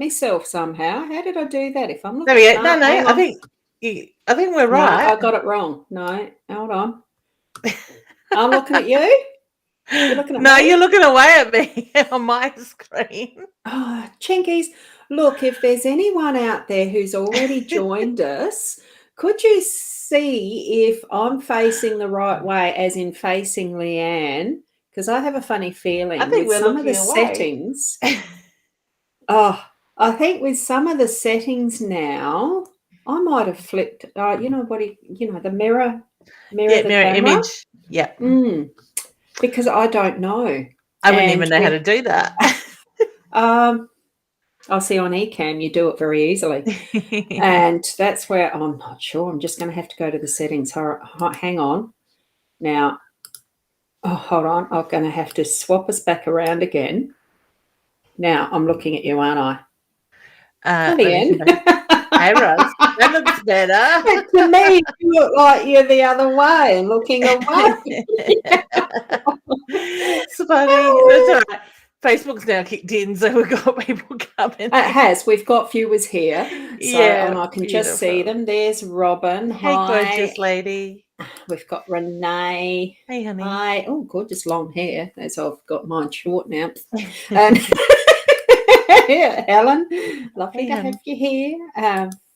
myself somehow. How did I do that? If I'm looking, There we go. No, I think we're right. No, I got it wrong. No, hold on. I'm looking at you. You're looking at me? You're looking away at me on my screen. Oh, Chinkies. Look, if there's anyone out there who's already joined us, could you see if I'm facing the right way, as in facing Leanne? Because I have a funny feeling with some of the settings. I think with some of the settings now, I might have flipped. The mirror mirror image. Yeah. Because I don't know. I wouldn't even know how to do that. I'll see on eCam you do it very easily. And that's where I'm not sure. I'm just going to have to go to the settings. Hang on. Now, hold on. I'm going to have to swap us back around again. Now, I'm looking at you, aren't I? Brilliant. Hey, Roz. That looks better. To me, you look like you're the other way and looking away. It's funny. That's all right. Facebook's now kicked in, so we've got people coming. It has. We've got viewers here. So, and I can just see them. There's Robin. Hey, hi. Gorgeous lady. We've got Renee. Hey, honey. Hi. Oh, gorgeous long hair. As I've got mine short now. And Helen, lovely to have you here.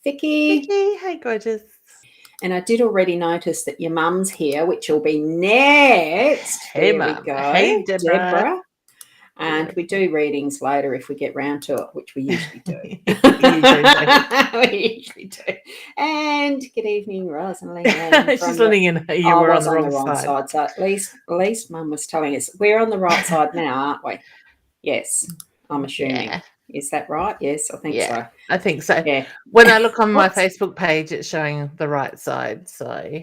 Vicky. Hey, gorgeous. And I did already notice that your mum's here, which will be next. Hey, Mum. We go. Hey, Deborah. And we do readings later if we get round to it, which we usually do. We usually do. And good evening, Roz and Leanne. She's letting you know you were on the wrong side. So at least Mum was telling us we're on the right side now, aren't we? Yes, I'm assuming. Yeah. Is that right? Yes, I think so. I think so. Yeah. When I look on my Facebook page, it's showing the right side. So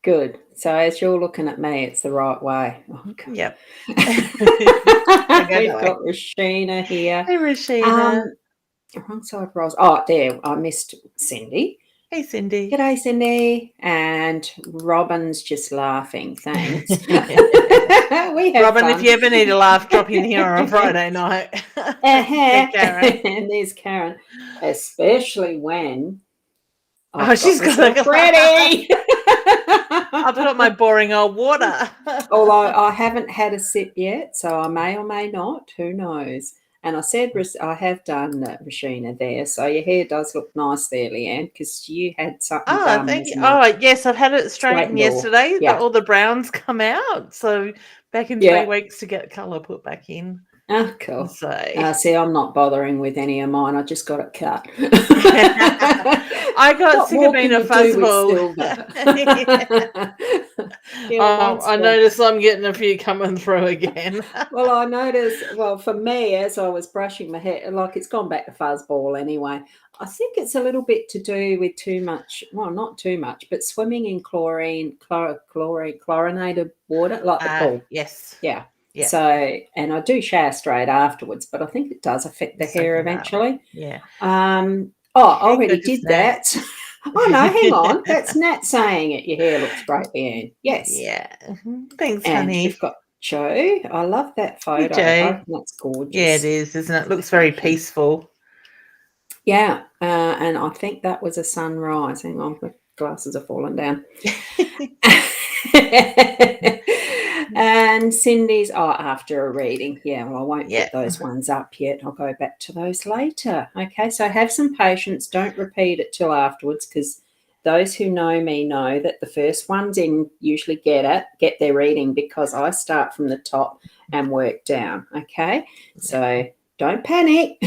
good. So as you're looking at me, it's the right way. Oh, yep. We've got Rashina here. Hey, Rashina. Wrong side, Roz. Oh, there. I missed Cindy. Hey, Cindy. G'day, Cindy. And Robin's just laughing. Thanks. Robin, if you ever need a laugh, drop in here on a Friday night. And there's Karen. Especially when she's got ready. I've got my boring old water. Although I haven't had a sip yet, so I may or may not. Who knows? And I said I have done Rashina there, so your hair does look nice there, Leanne, because you had something done. Thank you. Oh, yes, I've had it straightened yesterday. Yeah. All the browns come out, so back in 3 weeks to get colour put back in. Oh, cool. So, see, I'm not bothering with any of mine. I just got it cut. I got sick of being a fuzzball. I noticed I'm getting a few coming through again. Well, I noticed, for me, as I was brushing my hair, like it's gone back to fuzzball anyway. I think it's a little bit to do with too much, not too much, but swimming in chlorinated water, like the pool. Yes. Yeah. Yeah. So, and I do shower straight afterwards, but I think it does affect the hair eventually. Yeah. I already did that. Oh, no, hang on. That's Nat saying it. Your hair looks great, Leanne. Yes. Yeah. Thanks, and honey. We've got Joe. I love that photo. Joe. That's gorgeous. Yeah, it is, isn't it? It looks very peaceful. Yeah. And I think that was a sunrise. Hang on, my glasses are falling down. And Cindy's after a reading. Yeah, well, I won't get those ones up yet. I'll go back to those later. Okay, so have some patience. Don't repeat it till afterwards, because those who know me know that the first ones in usually get their reading, because I start from the top and work down. Okay, so don't panic.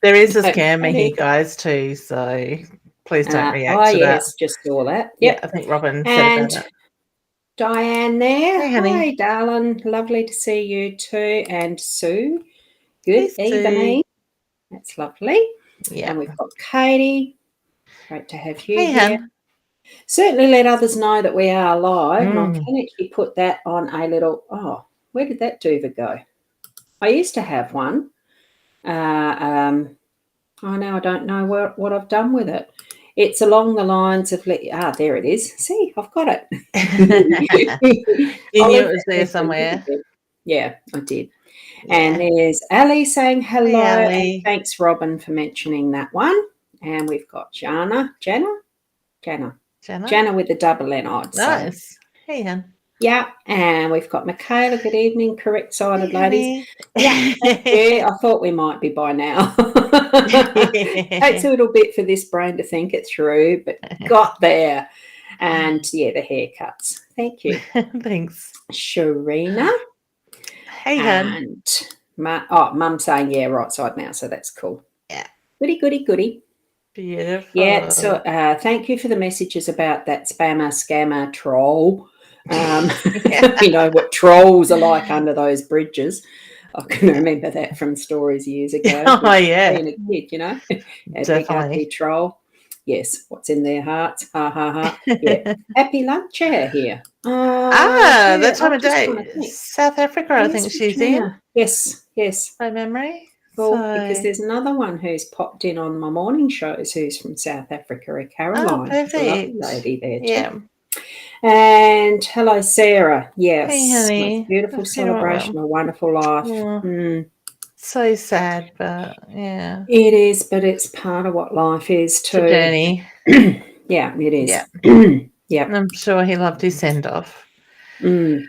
There is a scammer here, guys, too, so please don't react to that. Just all that. Yep. Yeah, I think Robin said about that. Diane there. Hey, honey. Hi, darling. Lovely to see you too. And Sue. Good evening. That's lovely. Yeah. And we've got Katie. Great to have you here. Hun. Certainly let others know that we are live. And I can actually put that on a little, where did that duva go? I used to have one. Now I don't know what I've done with it. It's along the lines of, there it is. See, I've got it. You knew it was there somewhere. Yeah, I did. And there's Ali saying hello. Hey, and thanks, Robin, for mentioning that one. And we've got Jana with the double N, I'd say. Nice. Hey, hun. Yeah, and we've got Michaela. Good evening, correct-sided ladies. Yeah, thank you. I thought we might be by now. Takes a little bit for this brain to think it through, but got there. And, the haircuts. Thank you. Thanks. Sharina. Hey, hun. And Mum saying, right side now, so that's cool. Yeah. Goody. Beautiful. Yeah, so thank you for the messages about that spammer, scammer, troll. We know what trolls are like under those bridges. I can remember that from stories years ago. Oh, yeah. Being a kid, a Definitely. big ugly troll. Yes, what's in their hearts? Ha, ha, ha. Yeah. Happy lunch hour here. That time of day. South Africa, I think she's in. Yes. By memory. Well, because there's another one who's popped in on my morning shows who's from South Africa, Caroline. Oh, perfect. A lovely lady there too. Yeah. And hello, Sarah. Yes. Hey, honey. Beautiful celebration, a wonderful life. Yeah. So sad, but yeah. It is, but it's part of what life is too. It's a journey. Yeah, it is. Yeah. Yeah. I'm sure he loved his send-off. Hey,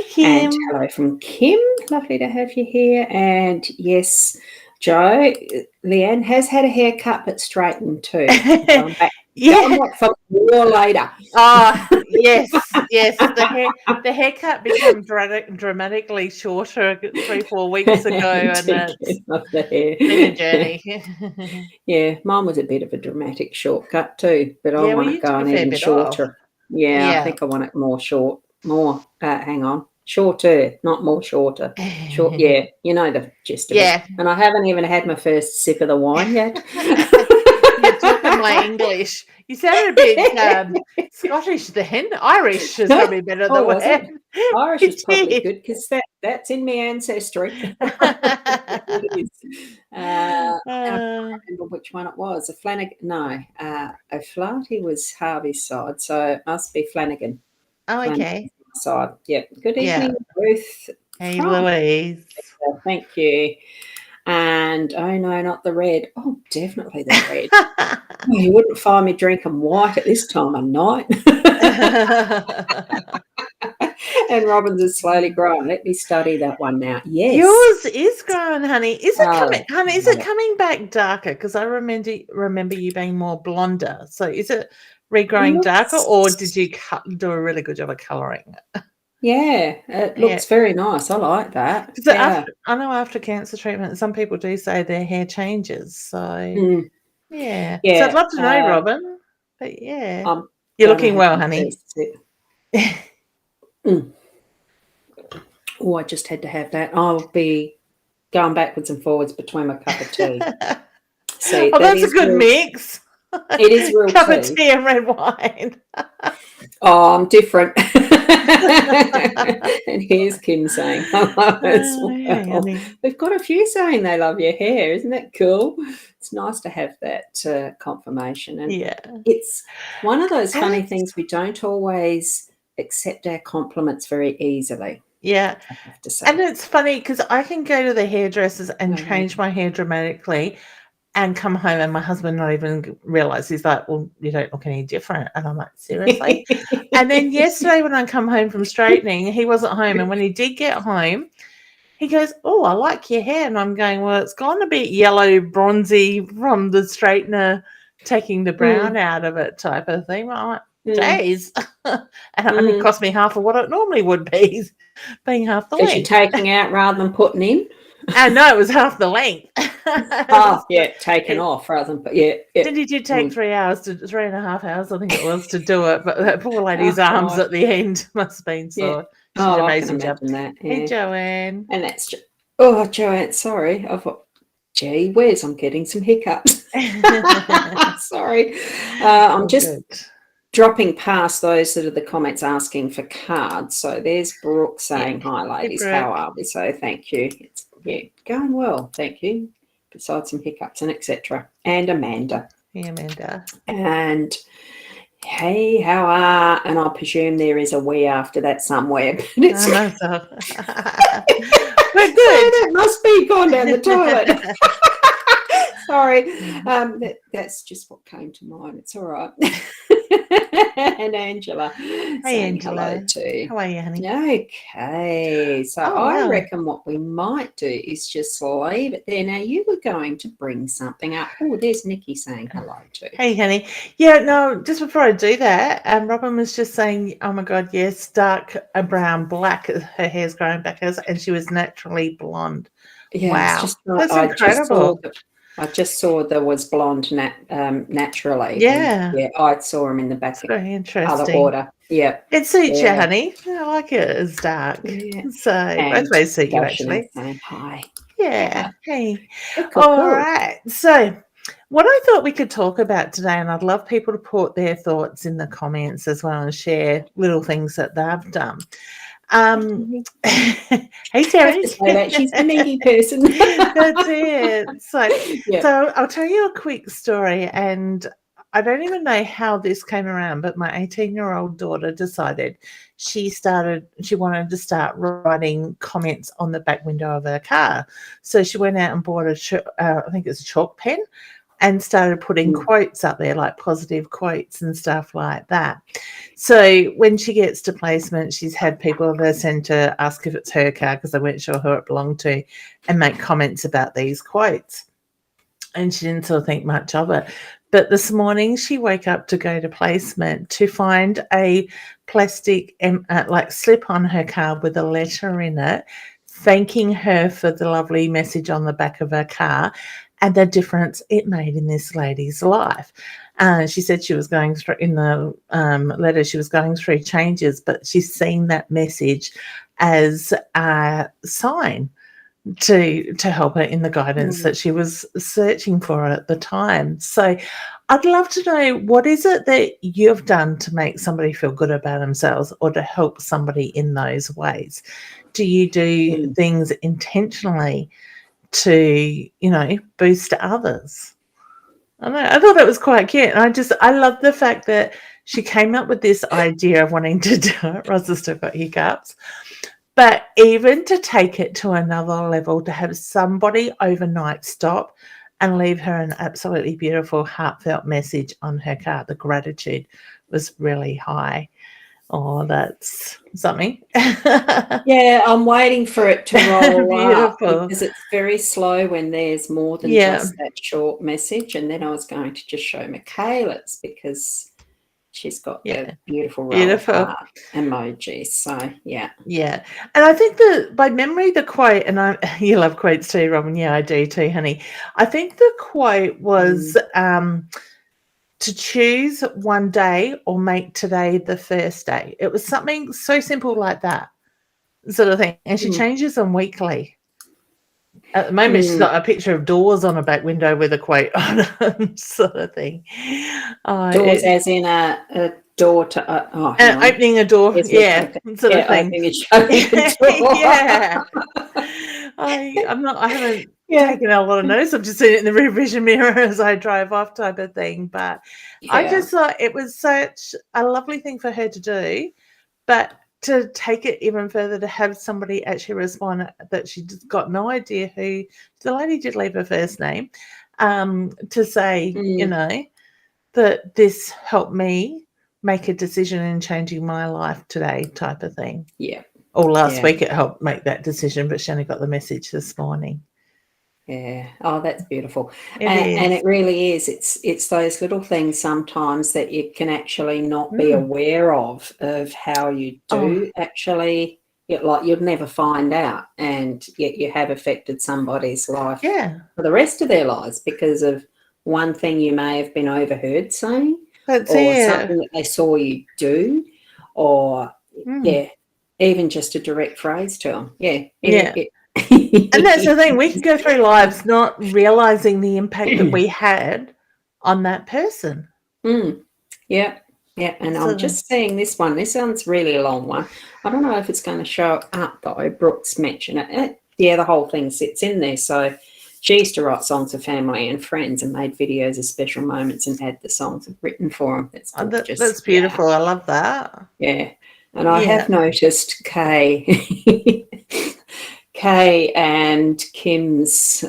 Kim. And hello from Kim. Lovely to have you here. And yes, Joe, Leanne has had a haircut but straightened too. Going back. Yeah. For more later. Oh, yes. The haircut became dramatically shorter 3-4 weeks ago, and it's been a journey. Yeah, mine was a bit of a dramatic shortcut too, but I want it going even shorter. Yeah, I think I want it more short. Hang on. Shorter, not more shorter. Short, yeah. You know the gist of it. And I haven't even had my first sip of the wine yet. You're talking my English. You sound a bit Scottish then. Irish is probably better than that. Irish is probably good because that's in my ancestry. It is. I don't remember which one it was. A Flanagan. No, O'Flaherty was Harvey's side, so it must be Flanagan. Oh, okay. Side. Yeah. Good evening, Ruth. Hey, Louise. Thank you. And oh no, not the red. Oh, definitely the red. You wouldn't find me drinking white at this time of night. And Robin's is slowly growing. Let me study that one now. Yes, yours is growing, honey. Is it coming, honey? Is it coming back darker? Because I remember you being more blonder. So is it regrowing darker, or did you do a really good job of colouring it? Yeah, it looks very nice. I like that. I know after cancer treatment, some people do say their hair changes. So yeah. So I'd love to know, Robin. But yeah, you're looking well, honey. Oh, I just had to have that. I'll be going backwards and forwards between my cup of tea. See, that's a good mix. It is real cup of tea and red wine. Oh, I'm different. And here's Kim saying hello as well. We've got a few saying they love your hair. Isn't that cool? It's nice to have that confirmation. And it's one of those funny things, we don't always accept our compliments very easily. Yeah. I have to say. And it's funny because I can go to the hairdressers and change my hair dramatically and come home and my husband not even realise. He's like, well, you don't look any different. And I'm like, seriously? And then yesterday when I come home from straightening, he wasn't home. And when he did get home, he goes, oh, I like your hair. And I'm going, well, it's gone a bit yellow, bronzy from the straightener taking the brown out of it type of thing. I'm like, days. And it only cost me half of what it normally would be, being half the length. Because you're taking out rather than putting in? No, it was half the length. Taken off rather than Then he did take 3.5 hours, I think it was, to do it. But that poor lady's arms at the end must have been sore. She did an amazing job. That. Yeah. Hey, Joanne. And that's Joanne. Sorry, I thought, gee whiz, I'm getting some hiccups. Sorry, I'm just dropping past those that are the comments asking for cards. So there's Brooke saying, hi, ladies, how are we? So thank you. It's going well, thank you, besides some hiccups and etc. And Amanda. Hey, Amanda. And hey, how are, and I presume there is a we after that somewhere. But it's We're good. That must be gone down the toilet. Sorry. That's just what came to mind. It's all right. And Angela. Hey, saying Angela. hello too. How are you, honey? Okay. So I reckon what we might do is just leave it there. Now, you were going to bring something up. Oh, there's Nikki saying hello too. Hey, honey. Yeah, no, just before I do that, Robin was just saying, oh my God, yes, dark brown, black, her hair's growing back, and she was naturally blonde. Yeah, wow. That's incredible. I just saw there was blonde naturally. Yeah. And, I saw him in the back. It's very Other interesting. order. Yeah. It suits you, honey. I like it as dark. Yeah. So both ways suit you, actually. Saying hi. Yeah. Hey. Cool. All right. So what I thought we could talk about today, and I'd love people to put their thoughts in the comments as well and share little things that they've done. Hey, Terry. She's a needy person. That's it. So I'll tell you a quick story, and I don't even know how this came around, but my 18-year-old daughter decided she wanted to start writing comments on the back window of her car. So she went out and bought I think it's a chalk pen, and started putting quotes up there, like positive quotes and stuff like that. So when she gets to placement, she's had people of her centre ask if it's her car because they weren't sure who it belonged to, and make comments about these quotes. And she didn't sort of think much of it. But this morning she woke up to go to placement to find a plastic slip on her car with a letter in it, thanking her for the lovely message on the back of her car and the difference it made in this lady's life. She said she was going through, in the letter, she was going through changes, but she's seen that message as a sign to help her in the guidance that she was searching for at the time. So I'd love to know, what is it that you've done to make somebody feel good about themselves or to help somebody in those ways? Do you do things intentionally to, boost others? I know, I thought that was quite cute. And I love the fact that she came up with this idea of wanting to do it. Roz has still got hiccups. But even to take it to another level, to have somebody overnight stop and leave her an absolutely beautiful, heartfelt message on her car, the gratitude was really high. Oh, that's something. Yeah, I'm waiting for it to roll Beautiful. up because it's very slow when there's more than just that short message. And then I was going to just show Michaela's because she's got the beautiful heart emojis. So, yeah. Yeah. And I think that by memory, the quote, and you love quotes too, Robin. Yeah, I do too, honey. I think the quote was to choose one day or make today the first day. It was something so simple like that sort of thing. And she changes them weekly. At the moment, she's got a picture of doors on her back window with a quote on them, sort of thing. Doors as in a door to opening a door, sort of thing. Opening and shutting a door. Yeah. I haven't taken a lot of notes. I've just seen it in the rear vision mirror as I drive off, type of thing. But I just thought it was such a lovely thing for her to do, but to take it even further, to have somebody actually respond that she just got no idea who the lady did leave her first name, to say, that this helped me make a decision in changing my life today, type of thing. Yeah. Or last week it helped make that decision, but she only got the message this morning. Yeah. Oh, that's beautiful. And it really is. It's those little things sometimes that you can actually not be aware of how you do actually. You'd never find out, and yet you have affected somebody's life for the rest of their lives because of one thing you may have been overheard saying, something that they saw you do, or even just a direct phrase to them. And that's the thing, we can go through lives not realizing the impact that we had on that person. Yeah, and I'm just seeing this one. This one's really a long one. I don't know if it's going to show up though. Brooks mentioned it. The whole thing sits in there. So she used to write songs for family and friends and made videos of special moments and had the songs written for them. That's beautiful. I love that. Yeah. And I have noticed Kay Kay and Kim's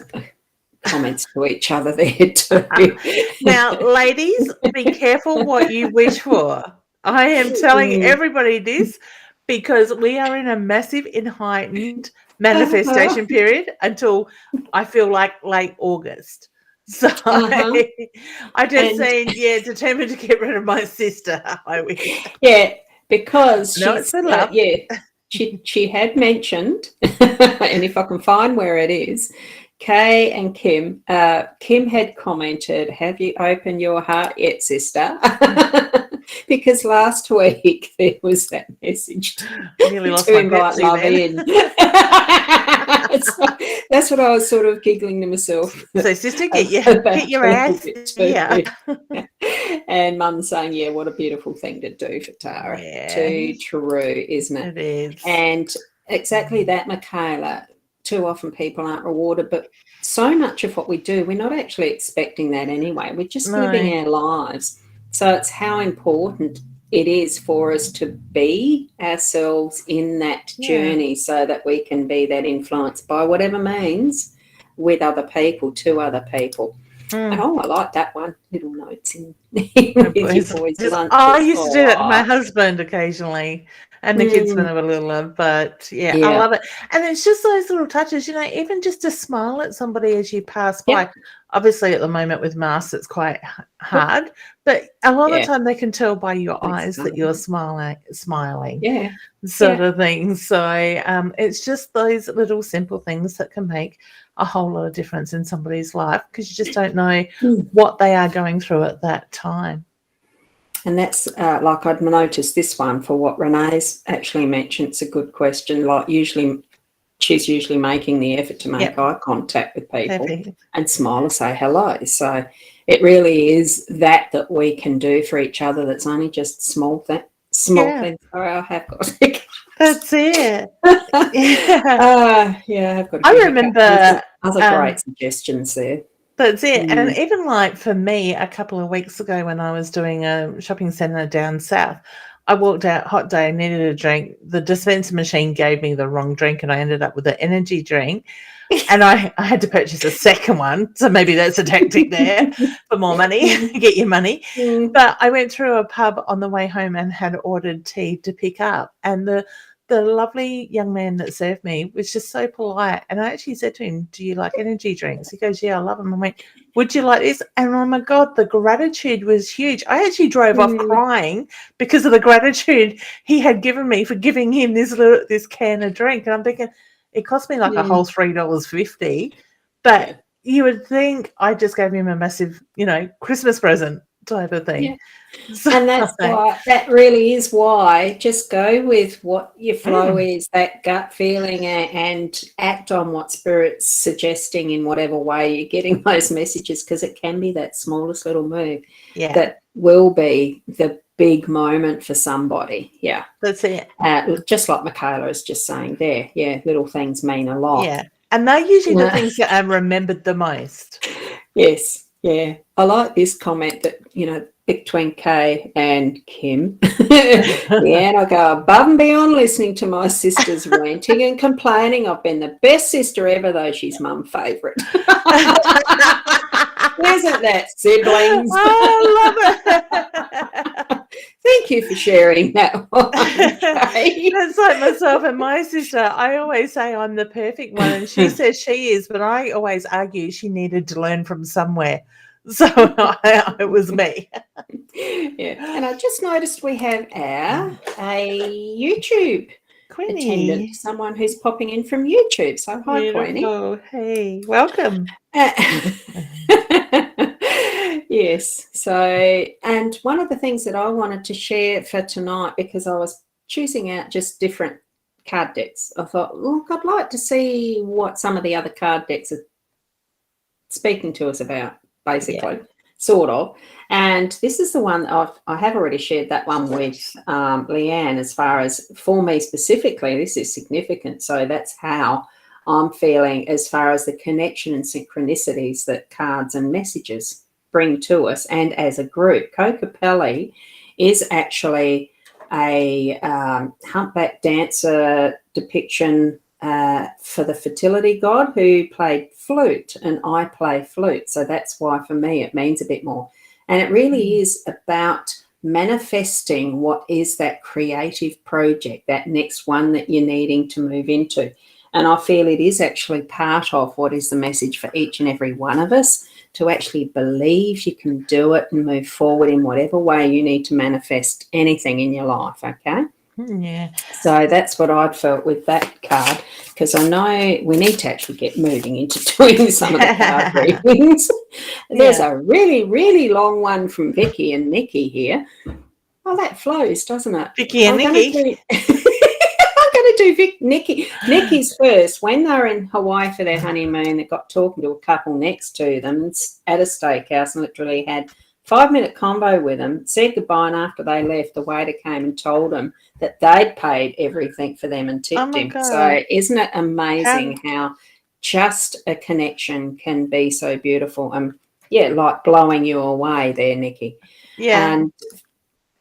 comments to each other there too. Now, ladies, be careful what you wish for. I am telling everybody this because we are in a massive and heightened manifestation period until I feel like late August. So I just saying, determined to get rid of my sister. I wish. Yeah, because No, it's been love. She had mentioned, and if I can find where it is, Kay and Kim. Kim had commented, "Have you opened your heart yet, sister?" Because last week there was that message Nearly lost my invite love in. So that's what I was sort of giggling to myself. So, sister, get your ass here. And Mum's saying, "Yeah, what a beautiful thing to do for Tara." Yeah. Too true, isn't it? It is. And exactly that, Michaela. Too often people aren't rewarded, but so much of what we do, we're not actually expecting that anyway. We're just living our lives. So it's how important it is for us to be ourselves in that journey so that we can be that influence by whatever means with other people, to other people. And I like that one. Little notes in with your boys' lunches. I used to do that to my husband occasionally. And the kids when they were little, but I love it. And it's just those little touches, even just to smile at somebody as you pass by. Obviously, at the moment with masks, it's quite hard, but a lot of the time they can tell by your eyes that you're smiling, sort of thing. So it's just those little simple things that can make a whole lot of difference in somebody's life because you just don't know what they are going through at that time. And that's like I'd noticed this one for what Renee's actually mentioned. It's a good question. Like she's usually making the effort to make eye contact with people and smile and say hello. So it really is that we can do for each other. That's only just small things. Sorry, I have got to. That's it. I've got to. I remember other great suggestions there. That's it. And even like for me, a couple of weeks ago when I was doing a shopping centre down south, I walked out, hot day, needed a drink. The dispenser machine gave me the wrong drink and I ended up with an energy drink. And I had to purchase a second one. So maybe that's a tactic there for more money, get your money. But I went through a pub on the way home and had ordered tea to pick up. And the lovely young man that served me was just so polite. And I actually said to him, "Do you like energy drinks?" He goes, "Yeah, I love them." I went, "Would you like this?" And oh my God, the gratitude was huge. I actually drove off crying because of the gratitude he had given me for giving him this can of drink. And I'm thinking, it cost me like a whole $3.50. But you would think I just gave him a massive, Christmas present type of thing. Yeah. So, and that's why, that really is why, just go with what your flow is, that gut feeling, and act on what Spirit's suggesting in whatever way you're getting those messages, because it can be that smallest little move that will be the big moment for somebody. Yeah. That's it. Just like Michaela is just saying there. Yeah, little things mean a lot. Yeah. And they're usually the things that are remembered the most. Yes. Yeah, I like this comment that, between Kay and Kim. Leanne, I go above and beyond listening to my sister's ranting and complaining. I've been the best sister ever, though she's Mum favourite. Isn't that, siblings? I love it. Thank you for sharing that one. Kay. That's like myself and my sister. I always say I'm the perfect one, and she says she is, but I always argue she needed to learn from somewhere. So it was me. Yeah, and I just noticed we have a YouTube attendant, someone who's popping in from YouTube. So hi, Queenie. Hey, welcome. Yes. So, and one of the things that I wanted to share for tonight, because I was choosing out just different card decks, I thought, look, I'd like to see what some of the other card decks are speaking to us about, basically, sort of. And this is the one that I have already shared that one with Leanne. As far as for me specifically, this is significant. So that's how I'm feeling as far as the connection and synchronicities that cards and messages bring to us. And as a group, Kokopelli is actually a humpback dancer depiction for the fertility god who played flute, and I play flute. So that's why for me it means a bit more. And it really is about manifesting what is that creative project, that next one that you're needing to move into. And I feel it is actually part of what is the message for each and every one of us, to actually believe you can do it and move forward in whatever way you need to manifest anything in your life, okay? Yeah. So that's what I'd felt with that card, because I know we need to actually get moving into doing some of the card readings. There's a really, really long one from Vicky and Nikki here. Oh, that flows, doesn't it? Vicky and Nikki. I'm going to do Nikki's first. When they were in Hawaii for their honeymoon, they got talking to a couple next to them at a steakhouse and literally had 5-minute convo with them, said goodbye, and after they left, the waiter came and told them that they'd paid everything for them and tipped him. God. So isn't it amazing how just a connection can be so beautiful? Yeah, like blowing you away there, Nikki. Yeah. And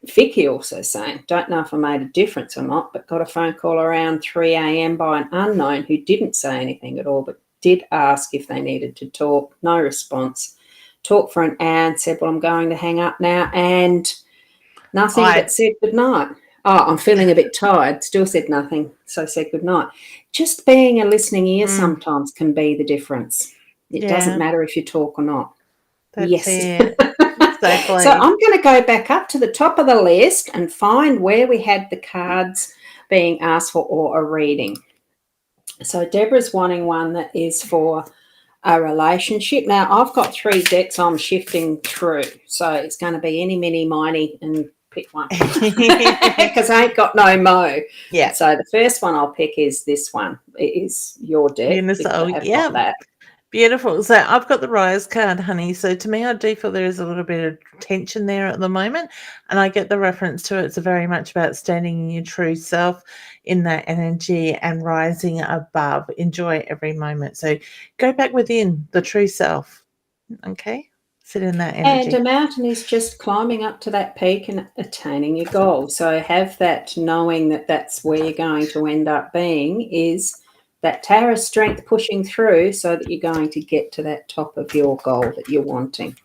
Vicky also saying, don't know if I made a difference or not, but got a phone call around 3 a.m. by an unknown who didn't say anything at all, but did ask if they needed to talk. No response. Talked for an hour and said, well, I'm going to hang up now, and nothing but said goodnight. Oh, I'm feeling a bit tired. Still said nothing, so said goodnight. Just being a listening ear sometimes can be the difference. It doesn't matter if you talk or not. That's yes. Exactly. So I'm going to go back up to the top of the list and find where we had the cards being asked for or a reading. So Deborah's wanting one that is for a relationship. Now, I've got 3 decks I'm shifting through, so it's going to be any, mini, miny, and pick one because I ain't got no mo. Yeah. So the first one I'll pick is this one. It is your deck. Yeah. That. Beautiful. So I've got the Rise card, honey. So to me, I do feel there is a little bit of tension there at the moment. And I get the reference to it. It's very much about standing in your true self in that energy and rising above. Enjoy every moment. So go back within the true self. Okay? Sit in that energy. And a mountain is just climbing up to that peak and attaining your goal. So have that knowing that that's where you're going to end up being, is that tower of strength pushing through so that you're going to get to that top of your goal that you're wanting.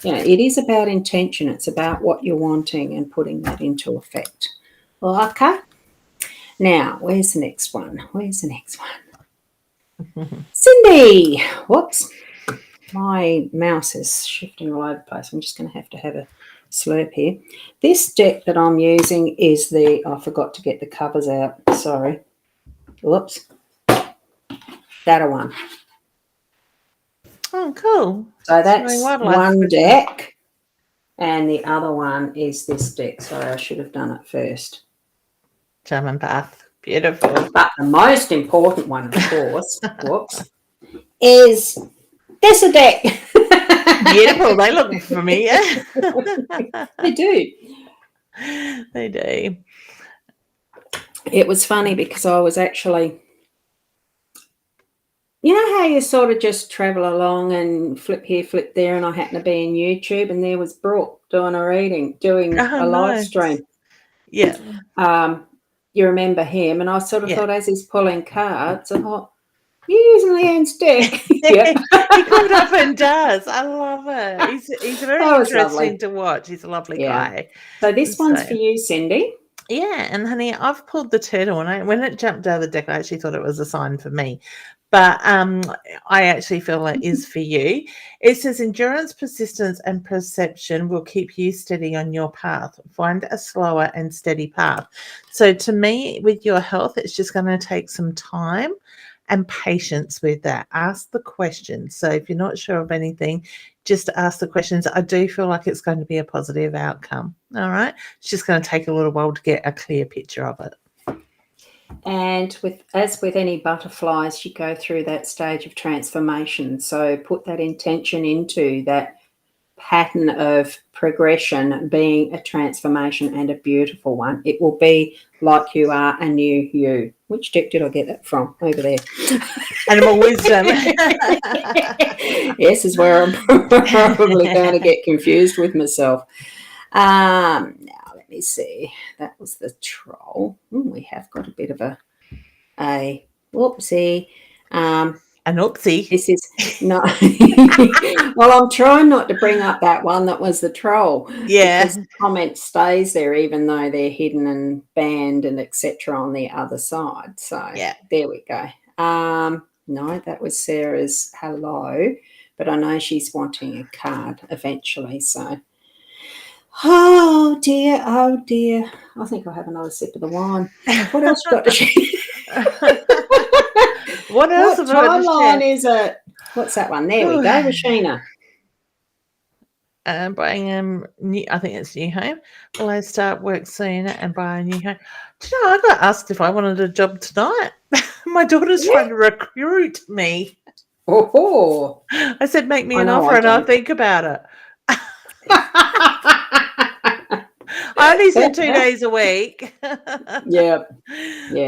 You know, it is about intention. It's about what you're wanting and putting that into effect. Well, okay. Now, where's the next one? Cindy. Whoops. My mouse is shifting all over the place. I'm just going to have a slurp here. This deck that I'm using is I forgot to get the covers out. Sorry. Whoops. That one. Oh, cool. So that's one deck, and the other one is this deck. Sorry, I should have done it first. Shaman Path. Beautiful. But the most important one, of course, is this deck. Beautiful. They look familiar. They do. They do. It was funny because I was actually... You know how you sort of just travel along and flip here, flip there, and I happened to be in YouTube, and there was Brooke doing a reading, a live stream. Yeah. You remember him, and I sort of thought, as he's pulling cards, I thought, you're using Leanne's deck. He comes up and does. I love it. He's very interesting to watch. He's a lovely guy. So this one's for you, Cindy. Yeah, and honey, I've pulled the turtle, and when it jumped out of the deck, I actually thought it was a sign for me. But I actually feel it is for you. It says endurance, persistence, and perception will keep you steady on your path. Find a slower and steady path. So to me, with your health, it's just going to take some time and patience with that. Ask the questions. So if you're not sure of anything, just ask the questions. I do feel like it's going to be a positive outcome. All right. It's just going to take a little while to get a clear picture of it. And as with any butterflies, you go through that stage of transformation. So put that intention into that pattern of progression being a transformation, and a beautiful one. It will be like you are a new you. Which deck did I get that from? Over there. Animal Wisdom. Yes, is where I'm probably going to get confused with myself. Now, let me see. That was the troll. We have got a bit of a whoopsie. An oopsie. This is no. Well, I'm trying not to bring up that one that was the troll. Yeah. Because the comment stays there, even though they're hidden and banned and etc. on the other side. So Yeah. there we go. No, that was Sarah's hello, but I know she's wanting a card eventually. So, oh dear. I think I'll have another sip of the wine. What else you got to share? What else? What timeline is it? What's that one? There we go, Rashina. Buying I think it's new home. Will I start work soon and buy a new home? Do you know, I got asked if I wanted a job tonight. My daughter's trying to recruit me. Oh, I said, make me an offer and I'll think about it. I only said 2 days a week. Yeah.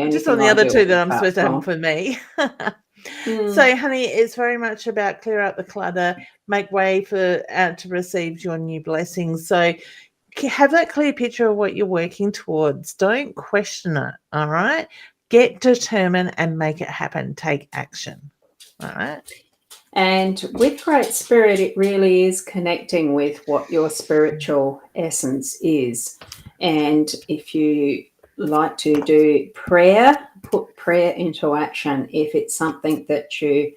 Just on the other 2 that I'm supposed to have for me. So, honey, it's very much about clear out the clutter, make way for to receive your new blessings. So have that clear picture of what you're working towards. Don't question it, all right? Get determined and make it happen. Take action, all right? And with Great Spirit, it really is connecting with what your spiritual essence is. And if you like to do prayer, put prayer into action. If it's something that you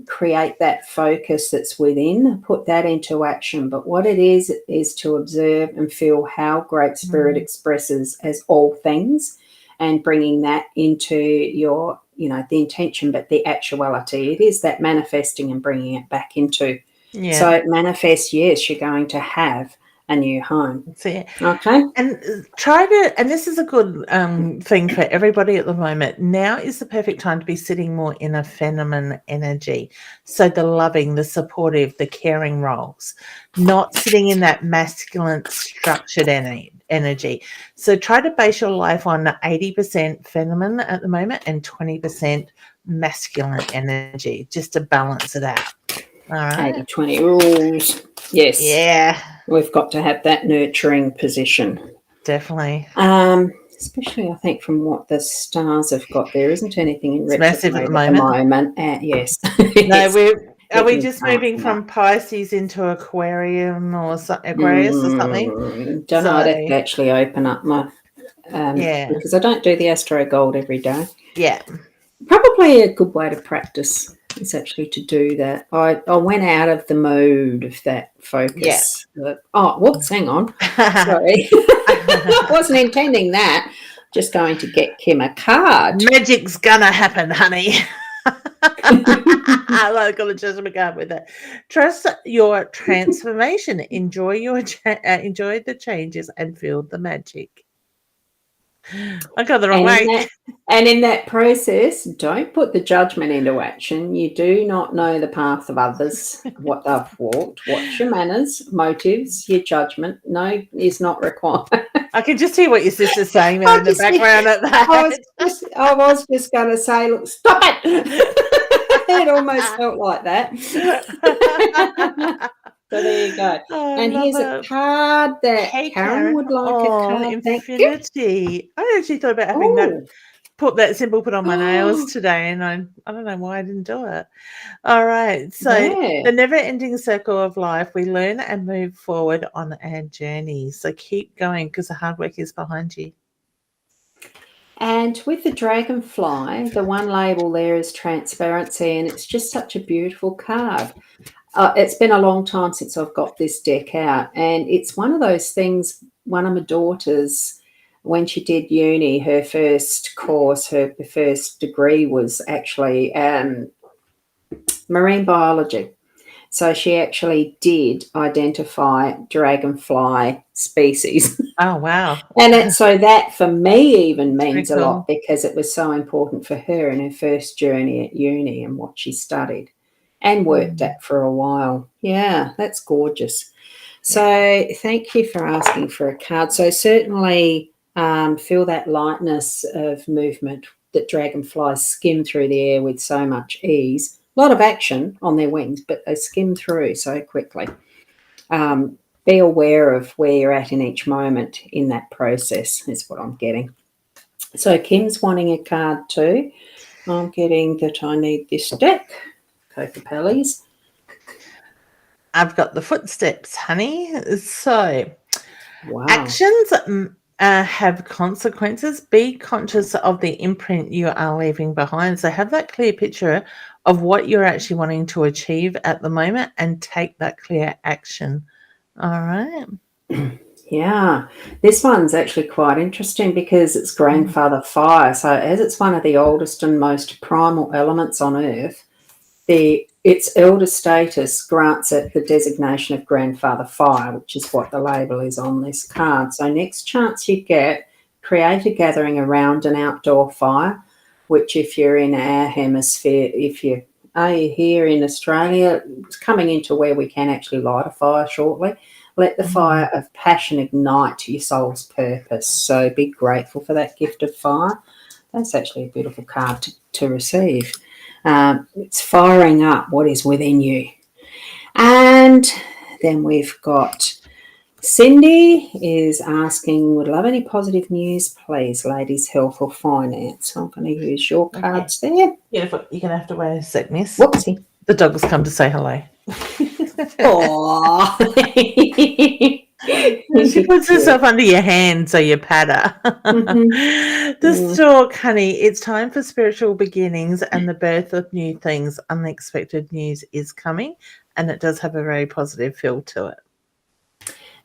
create that focus that's within, put that into action. But what it is to observe and feel how Great Spirit expresses as all things, and bringing that into your, the intention, but the actuality. It is that manifesting and bringing it back into. Yeah. So it manifests, yes, you're going to have a new home. That's it. Okay. And and this is a good thing for everybody at the moment. Now is the perfect time to be sitting more in a feminine energy. So the loving, the supportive, the caring roles, not sitting in that masculine structured energy. So try to base your life on 80% feminine at the moment and 20% masculine energy, just to balance it out. All right. 80-20 rules. Yes. Yeah. We've got to have that nurturing position. Definitely. Especially, I think, from what the stars have got there. Isn't anything in retrograde massive at the moment. Yes. No, are we just moving from Pisces into Aquarium or Aquarius or something? Don't know. I'd have to actually open up my because I don't do the Astro Gold every day. Yeah. Probably a good way to practice is actually to do that. I went out of the mode of that focus. Yeah. Whoops, hang on. Sorry. I wasn't intending that. Just going to get Kim a card. Magic's gonna happen, honey. I've got to just make up with it. Trust your transformation. Enjoy the changes and feel the magic. I got the wrong way. And in that process, don't put the judgment into action. You do not know the path of others, what they've walked. Watch your manners, motives, your judgment. No, is not required. I can just hear what your sister's saying there in the background at that. I was just going to say, look, stop it. It almost felt like that. So there you go. And here's a card that Karen would like a card. Infinity. I actually thought about having that symbol put on my nails today, and I don't know why I didn't do it. All right. So the never-ending circle of life, we learn and move forward on our journey. So keep going because the hard work is behind you. And with the dragonfly, the one label there is transparency, and it's just such a beautiful card. It's been a long time since I've got this deck out, and it's one of those things. One of my daughters, when she did uni, her first course, her first degree was actually marine biology. So she actually did identify dragonfly species. Oh, wow. And so that for me even means a lot, because it was so important for her in her first journey at uni and what she studied and worked at for a while. Yeah, that's gorgeous. So thank you for asking for a card. So certainly feel that lightness of movement that dragonflies skim through the air with so much ease. A lot of action on their wings, but they skim through so quickly. Be aware of where you're at in each moment in that process is what I'm getting. So Kim's wanting a card too. I'm getting that I need this deck. Coca-Pellies. I've got the footsteps, honey. So, Wow. actions have consequences. Be conscious of the imprint you are leaving behind. So, have that clear picture of what you're actually wanting to achieve at the moment and take that clear action. All right. Yeah, this one's actually quite interesting because it's grandfather fire. So as it's one of the oldest and most primal elements on Earth, its elder status grants it the designation of grandfather fire, which is what the label is on this card. So next chance you get, create a gathering around an outdoor fire, which if you're in our hemisphere, if you are here in Australia, it's coming into where we can actually light a fire shortly. Let the fire of passion ignite your soul's purpose. So be grateful for that gift of fire. That's actually a beautiful card to receive. It's firing up what is within you. And then we've got Cindy is asking, would love any positive news, please, ladies, health or finance. I'm going to use your cards there. Yeah, you're going to have to wait a sec, miss. Whoopsie. The dog has come to say hello. Aww. She puts herself under your hand so you pat her. The stalk, honey, it's time for spiritual beginnings and the birth of new things. Unexpected news is coming, and it does have a very positive feel to it.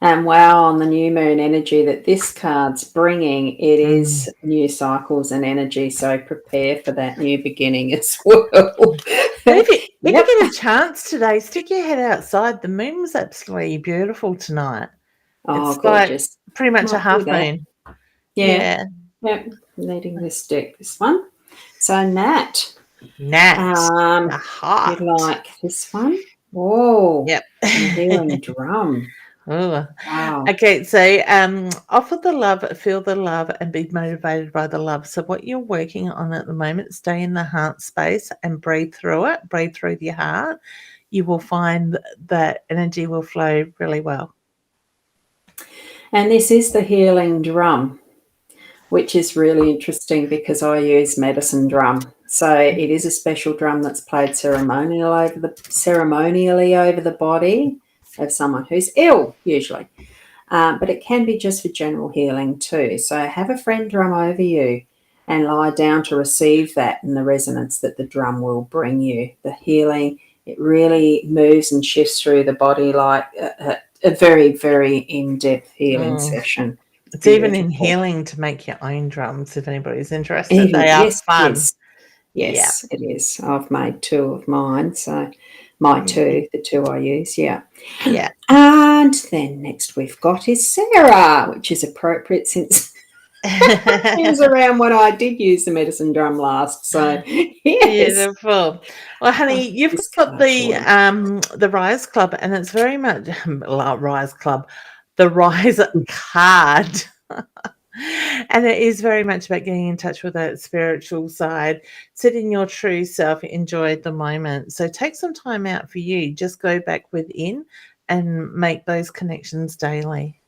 And wow, on the new moon energy that this card's bringing, it is new cycles and energy. So prepare for that new beginning as well. If you get a chance today, stick your head outside. The moon was absolutely beautiful tonight. Oh, it's gorgeous. Like pretty much a half moon. Yeah. Yep. Leading this deck, this one. So Nat. The heart. You like this one? Whoa. Yep. Healing drum. Oh, wow. Okay, so offer the love, feel the love, and be motivated by the love. So what you're working on at the moment, stay in the heart space and breathe through it, breathe through your heart. You will find that energy will flow really well. And this is the healing drum, which is really interesting because I use medicine drum. So it is a special drum that's played ceremonially over the body of someone who's ill, usually. But it can be just for general healing too. So have a friend drum over you and lie down to receive that and the resonance that the drum will bring you. The healing, it really moves and shifts through the body like a very, very in-depth healing session. It's even in healing to make your own drums if anybody's interested. They are fun. Yes, it is. I've made 2 of mine. So the 2 I use, yeah. And then next we've got is Sarah, which is appropriate since it was around when I did use the medicine drum last. So yes. Beautiful. Well, honey, you've got the Rise Club, and it's very much Rise Club, the Rise card. And it is very much about getting in touch with that spiritual side, sit in your true self, enjoy the moment. So take some time out for you. Just go back within and make those connections daily.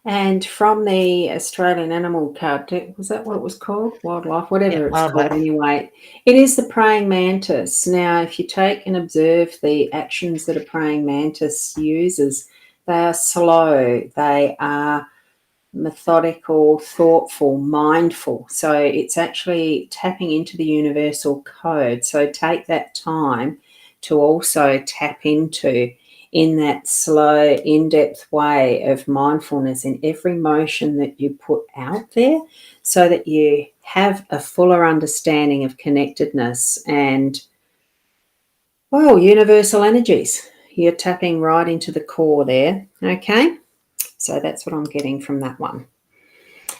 And from the Australian Animal card, was that what it was called? Wildlife, whatever it's called anyway. It is the Praying Mantis. Now, if you take and observe the actions that a Praying Mantis uses, they are slow, they are methodical, thoughtful, mindful. So it's actually tapping into the universal code. So take that time to also tap into in that slow, in-depth way of mindfulness in every motion that you put out there so that you have a fuller understanding of connectedness and, well, universal energies. You're tapping right into the core there, okay? So that's what I'm getting from that one.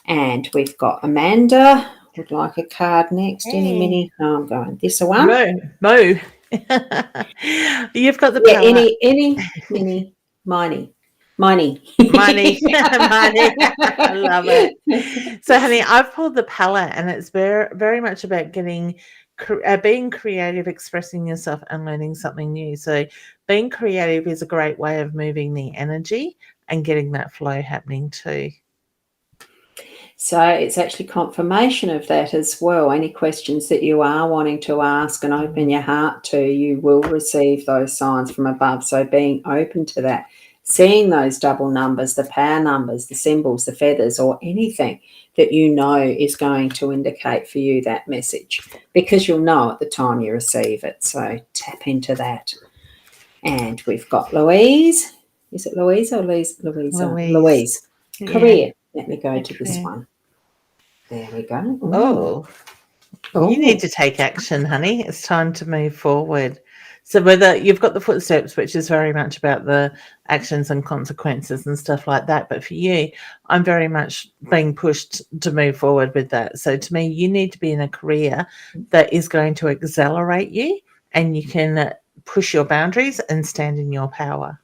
And we've got Amanda. Would like a card next. Any mini? Oh, I'm going this one. Mo. You've got the power. Any, mini, money. Money. I love it. So, honey, I've pulled the palette, and it's very, very much about being creative, expressing yourself, and learning something new. So, being creative is a great way of moving the energy and getting that flow happening too. So it's actually confirmation of that as well. Any questions that you are wanting to ask and open your heart to, you will receive those signs from above. So being open to that, seeing those double numbers, the power numbers, the symbols, the feathers, or anything that you know is going to indicate for you that message, because you'll know at the time you receive it. So tap into that. And we've got Louise. Is it Louise or Louisa? Louise. Yeah. Career. Let me go to this one. There we go. Oh, you need to take action, honey. It's time to move forward. So whether you've got the footsteps, which is very much about the actions and consequences and stuff like that, but for you, I'm very much being pushed to move forward with that. So to me, you need to be in a career that is going to accelerate you, and you can push your boundaries and stand in your power.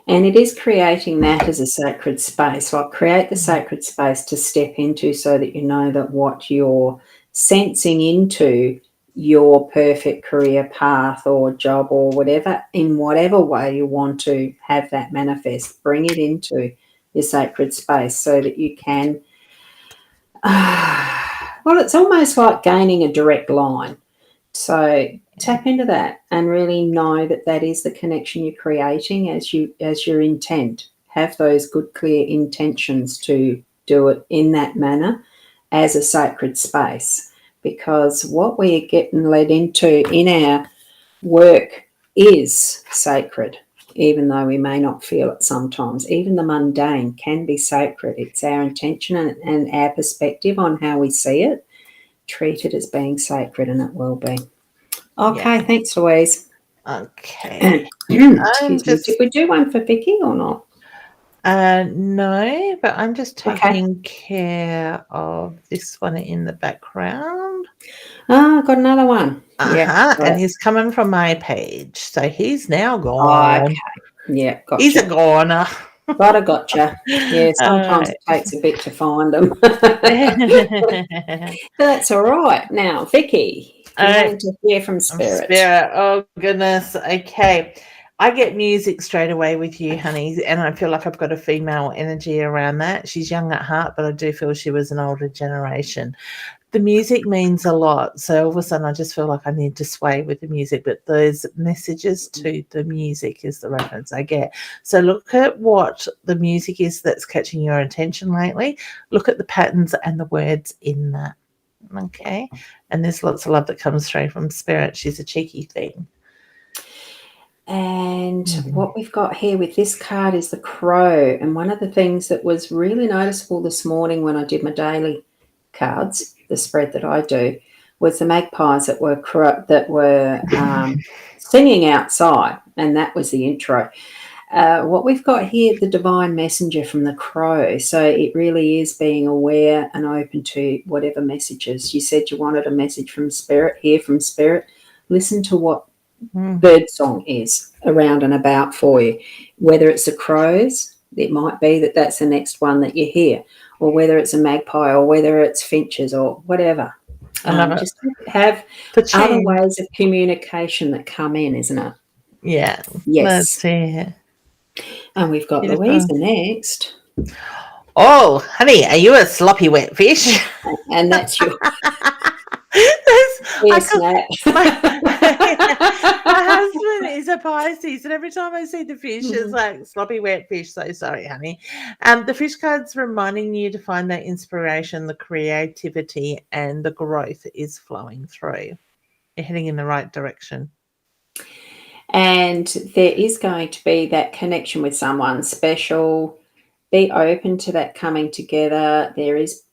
And it is creating that as a sacred space. So I'll create the sacred space to step into, so that you know that what you're sensing into your perfect career path or job or whatever, in whatever way you want to have that manifest, bring it into your sacred space so that you can, well, it's almost like gaining a direct line. So tap into that and really know that that is the connection you're creating as your intent. Have those good, clear intentions to do it in that manner as a sacred space, because what we're getting led into in our work is sacred, even though we may not feel it sometimes. Even the mundane can be sacred. It's our intention and our perspective on how we see it. Treat it as being sacred, and it will be. Okay, thanks, Louise. Okay. Excuse me. Did we do one for Vicky or not? No, but I'm just taking care of this one in the background. Oh, I've got another one. Yeah, and he's coming from my page, so he's now gone. Oh, okay. Yeah, gotcha. He's a goner. But I gotcha. Yeah, sometimes it takes a bit to find them. That's all right. Now, Vicky, you wanted to hear from Spirit. Oh, goodness. Okay. I get music straight away with you, honey, and I feel like I've got a female energy around that. She's young at heart, but I do feel she was an older generation. The music means a lot, so all of a sudden I just feel like I need to sway with the music, but those messages to the music is the reference I get. So look at what the music is that's catching your attention lately. Look at the patterns and the words in that. Okay, and there's lots of love that comes through from Spirit. She's a cheeky thing. And what we've got here with this card is the crow. And one of the things that was really noticeable this morning when I did my daily cards, the spread that I do, was the magpies that were singing outside, and that was the intro. What we've got here, the divine messenger from the crow. So it really is being aware and open to whatever messages. You said you wanted a message from Spirit, hear from Spirit. Listen to what bird song is around and about for you. Whether it's the crows, it might be that that's the next one that you hear, or whether it's a magpie, or whether it's finches, or whatever. Just have other ways of communication that come in, isn't it? Yeah. Yes. That's it. And we've got Louisa next. Oh, honey, are you a sloppy wet fish? And that's your... My husband is a Pisces, and every time I see the fish, it's like sloppy wet fish. So sorry, honey. The fish card's reminding you to find that inspiration, the creativity, and the growth is flowing through. You're heading in the right direction. And there is going to be that connection with someone special. Be open to that coming together. There is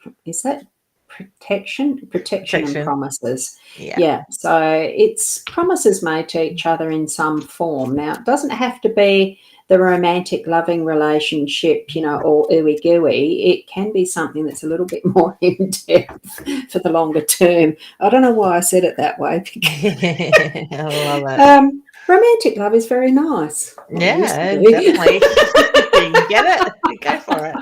that protection and promises. Yeah. So it's promises made to each other in some form. Now, it doesn't have to be the romantic loving relationship, or ooey gooey. It can be something that's a little bit more in depth for the longer term. I don't know why I said it that way. I love it. Romantic love is very nice. Yeah, definitely. You get it. Go for it.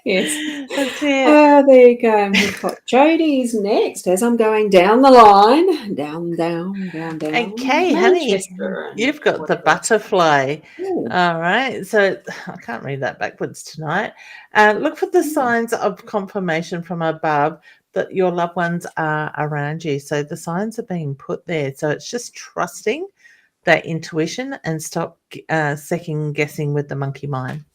Yes. That's it. Oh, there you go. And we've got Jodie's next as I'm going down the line. Down. Okay, honey, Manchester. you've got the butterfly. All right, so I can't read that backwards tonight. Look for the signs of confirmation from above that your loved ones are around you. So the signs are being put there. So it's just trusting that intuition and stop second guessing with the monkey mind.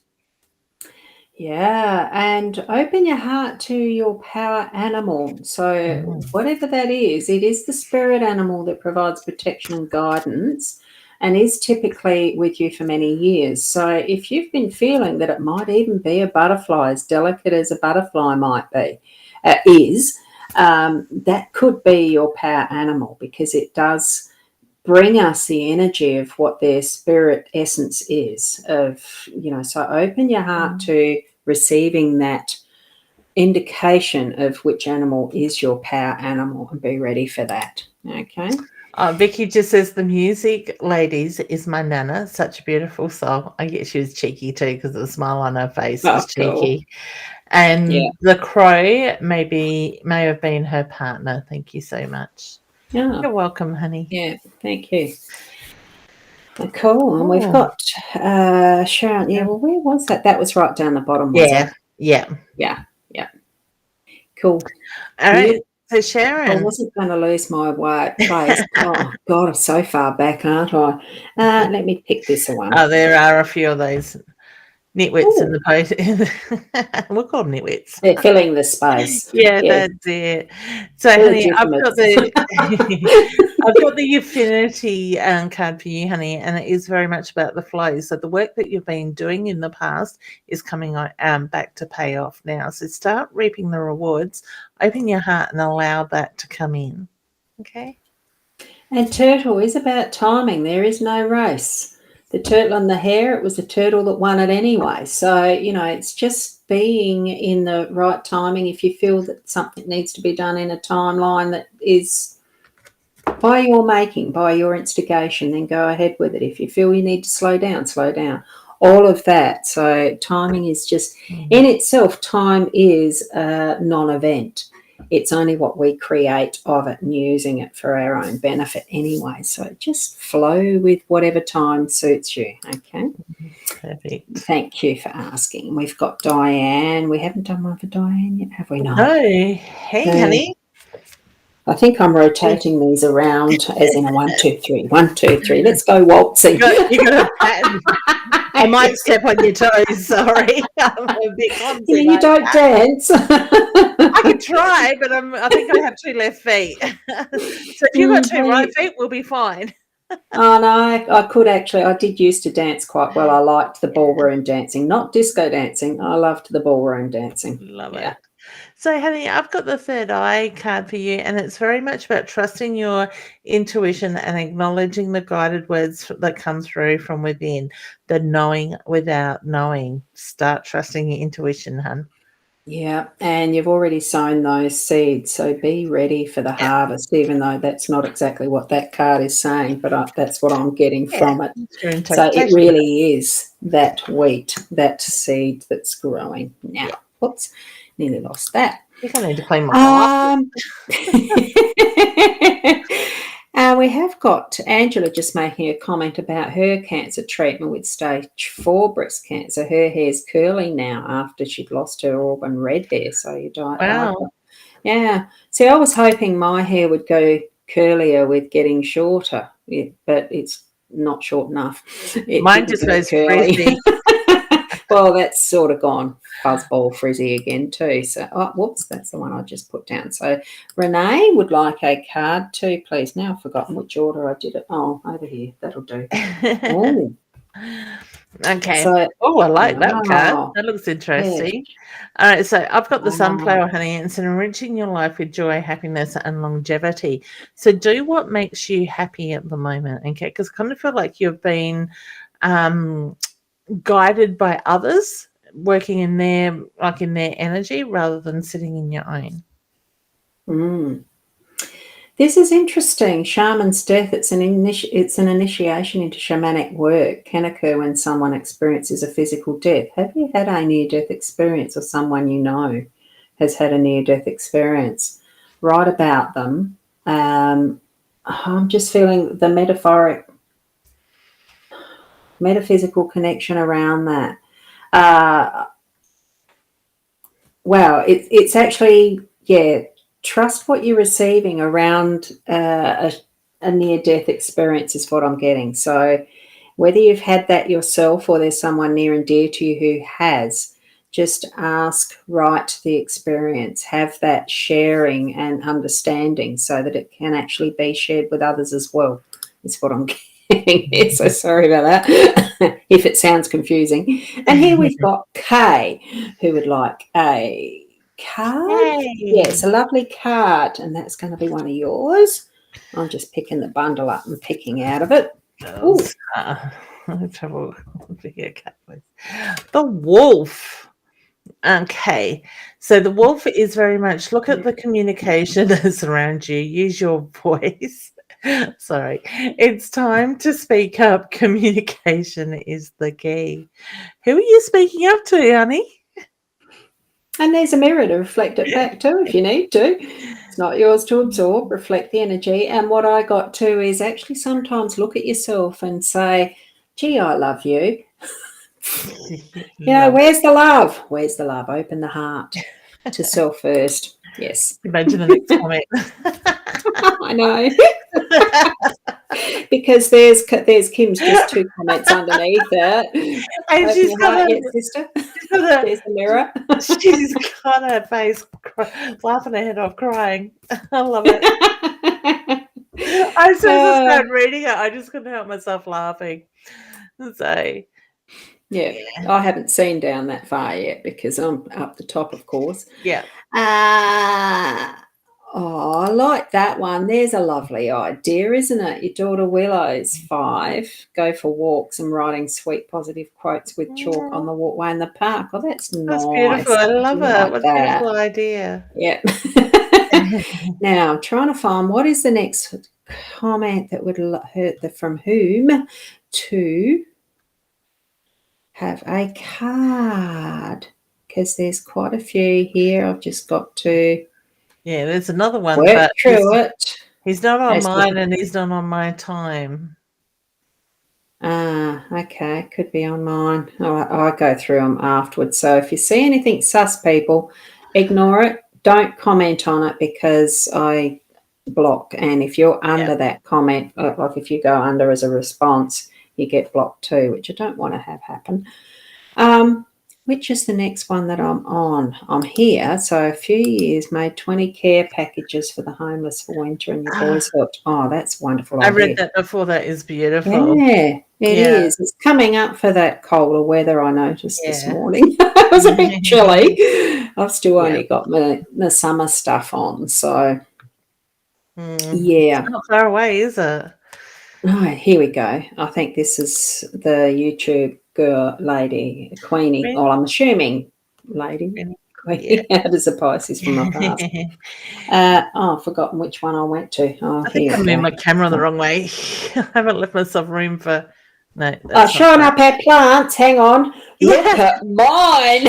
Yeah, and open your heart to your power animal. So, whatever that is, it is the spirit animal that provides protection and guidance and is typically with you for many years. So, if you've been feeling that it might even be a butterfly, as delicate as a butterfly might be, that could be your power animal because it does bring us the energy of what their spirit essence is so open your heart to receiving that indication of which animal is your power animal and be ready for that. Okay. Vicky just says the music, ladies, is my nana. Such a beautiful soul. I guess she was cheeky too because the smile on her face was cheeky. Cool. And the crow may have been her partner. Thank you so much. You're welcome, honey. Yeah, thank you. Cool. And we've got Sharon. Yeah, well, where was that? That was right down the bottom, wasn't it? Yeah. Cool. All right. So Sharon. I wasn't going to lose my place. Oh, God, I'm so far back, aren't I? Let me pick this one. Oh, there are a few of those nitwits in the post. We'll call them nitwits. They're filling the space. That's it. So, honey, I've got the Affinity card for you, honey, and it is very much about the flow. So the work that you've been doing in the past is coming back to pay off now. So start reaping the rewards. Open your heart and allow that to come in. Okay. And turtle is about timing. There is no race. The turtle and the hare, it was the turtle that won it anyway. So, it's just being in the right timing. If you feel that something needs to be done in a timeline that is by your making, by your instigation, then go ahead with it. If you feel you need to slow down, slow down. All of that. So timing is just, in itself, time is a non-event. It's only what we create of it and using it for our own benefit anyway. So just flow with whatever time suits you, okay? Perfect. Thank you for asking. We've got Diane. We haven't done one for Diane yet, have we? No. Hey, honey. I think I'm rotating these around as in a 1, 2, 3, 1, 2, 3. Let's go waltzing. You got a pattern. I might step on your toes. Sorry, I'm a bit clumsy. You don't dance. I can try, but I think I have 2 left feet. So if you've got 2 right feet, we'll be fine. Oh no, I could actually. I did used to dance quite well. I liked the ballroom dancing, not disco dancing. I loved the ballroom dancing. Love it. So, honey, I've got the third eye card for you, and it's very much about trusting your intuition and acknowledging the guided words that come through from within, the knowing without knowing. Start trusting your intuition, hun. Yeah, and you've already sown those seeds, so be ready for the harvest, even though that's not exactly what that card is saying, but that's what I'm getting from it. So it really is that wheat, that seed that's growing. Now, whoops. Nearly lost that. I think I need to play my we have got Angela just making a comment about her cancer treatment with stage 4 breast cancer. Her hair's curly now after she'd lost her auburn red hair. So you don't. Wow. Yeah. See, I was hoping my hair would go curlier with getting shorter, but it's not short enough. Mine just goes frizzy. Well, that's sort of gone fuzzball frizzy again too. So, whoops, that's the one I just put down. So, Renee would like a card too, please. Now I've forgotten which order I did it. Oh, over here. That'll do. Oh. Okay. So, I like that card. That looks interesting. Yeah. All right. So, I've got the sunflower, honey, and it's enriching your life with joy, happiness, and longevity. So, do what makes you happy at the moment, okay? Because I kind of feel like you've been guided by others, working in their energy rather than sitting in your own. This is interesting. Shaman's death, it's an initiation into shamanic work, can occur when someone experiences a physical death. Have you had a near-death experience, or someone you know has had a near-death experience? Write about them. I'm just feeling the metaphysical connection around that. Well, it's actually, trust what you're receiving around a near-death experience is what I'm getting. So whether you've had that yourself or there's someone near and dear to you who has, just ask, write the experience, have that sharing and understanding so that it can actually be shared with others as well, is what I'm getting here. So sorry about that if it sounds confusing. And here we've got Kay, who would like a card. Hey. Yes, a lovely card, and that's going to be one of yours. I'm just picking the bundle up and picking out of it. Trouble. The wolf. Okay, so the wolf is very much look at the communication that's around you. Use your voice. Sorry, it's time to speak up. Communication is the key. Who are you speaking up to, honey? And there's a mirror to reflect it back to if you need to. It's not yours to absorb. Reflect the energy. And what I got to is actually sometimes look at yourself and say, gee, I love you. You know, where's the love? Where's the love? Open the heart to self first. Yes. Imagine the next comment. I know. Because there's Kim's just 2 comments underneath it. And she's got sister. There's the mirror. She's got her face laughing her head off, crying. I love it. I started reading it. I just couldn't help myself laughing. So, yeah, I haven't seen down that far yet because I'm up the top, of course. Yeah. I like that one. There's a lovely idea, isn't it? Your daughter Willow's 5. Go for walks and writing sweet, positive quotes with chalk on the walkway in the park. Oh, that's nice. That's beautiful. I love it. What a beautiful idea. Yeah. Now, I'm trying to find what is the next comment that would hurt from whom to have a card, because there's quite a few here. I've just got to there's another one, work but through it. He's not on mine and he's not on my time. Okay, could be on mine. I go through them afterwards. So if you see anything sus, people, ignore it. Don't comment on it because I block. And if you're under that comment, like if you go under as a response, you get blocked too, which I don't want to have happen. Which is the next one that I'm on? I'm here. So a few years, made 20 care packages for the homeless for winter, and your boys helped. Oh, that's wonderful. I read that before. That is beautiful. Yeah, it is. It's coming up for that colder weather, I noticed this morning. It was a bit chilly. I've still only got my summer stuff on. So, It's not far away, is it? Oh, here we go. I think this is the YouTube girl, lady, Queenie. Really? Well, I'm assuming lady. Queenie. How does the Pisces from my past? I've forgotten which one I went to. I think I moved my camera the wrong way. I haven't left myself room for... No. Showing up our plants. Hang on. Look at mine.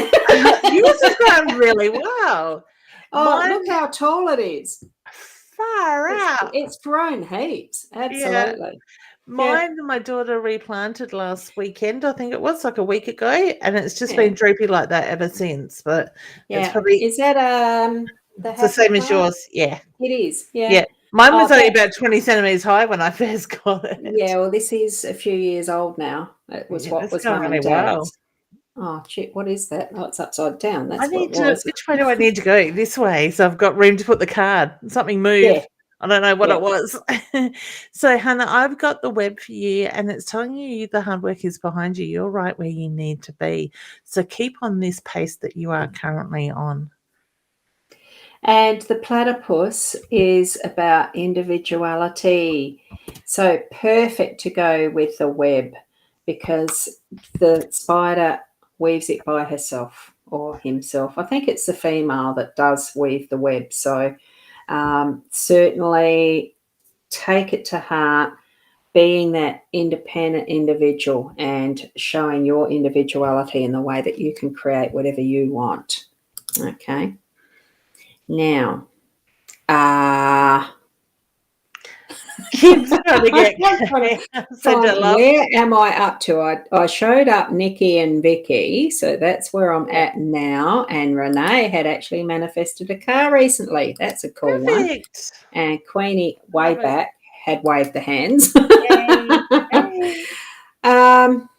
Yours has grown really well. Look how tall it is. Far out. It's grown heaps. Absolutely. Mine and my daughter replanted last weekend. I think it was like a week ago, and it's just been droopy like that ever since. But it's probably is that it's the same as yours? Yeah, it is. Yeah. Mine was only about 20 centimeters high when I first got it. Yeah, well, this is a few years old now. It was what was Mum and Dad's. Oh, shit, what is that? Oh, it's upside down. That's what it was. Which way do I need to go? This way. So I've got room to put the card. Something moved. Yeah. I don't know what it was. So, Hannah, I've got the web for you, and it's telling you the hard work is behind you. You're right where you need to be. So keep on this pace that you are currently on. And the platypus is about individuality. So perfect to go with the web, because the spider weaves it by herself or himself. I think it's the female that does weave the web. So Certainly take it to heart, being that independent individual and showing your individuality in the way that you can create whatever you want. Okay. Now, Kids trying to get where am I up to? I showed up Nikki and Vicky, so that's where I'm at now. And Renee had actually manifested a car recently. That's a cool one. And Queenie, way back, had waved the hands.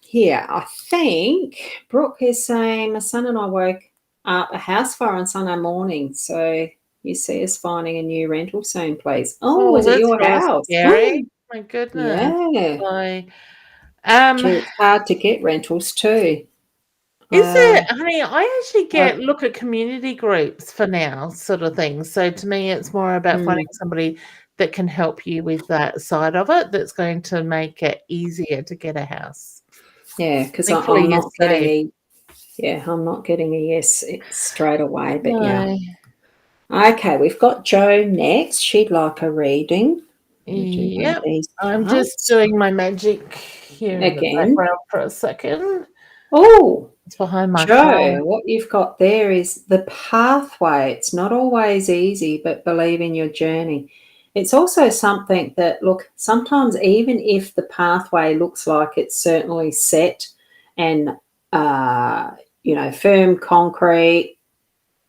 Here, I think Brooke is saying, my son and I woke up a house fire on Sunday morning, so you see us finding a new rental soon, please. Oh, was it your house? Scary. My goodness. Yeah. It's hard to get rentals too. Is it? Honey, I actually look at community groups for now, sort of thing. So to me, it's more about finding somebody that can help you with that side of it, that's going to make it easier to get a house. Yeah, because I'm not getting a yes straight away, but yeah. Okay, we've got Jo next. She'd like a reading. Yep. I'm just doing my magic here in the background for a second. Oh, it's behind my Jo, what you've got there is the pathway. It's not always easy, but believe in your journey. It's also something that, look, sometimes even if the pathway looks like it's certainly set and, firm concrete,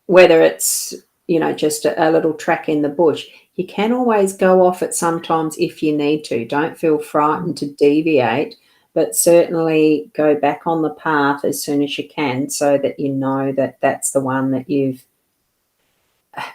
whether it's, just a little track in the bush, you can always go off it sometimes if you need to. Don't feel frightened to deviate, but certainly go back on the path as soon as you can so that you know that that's the one that you've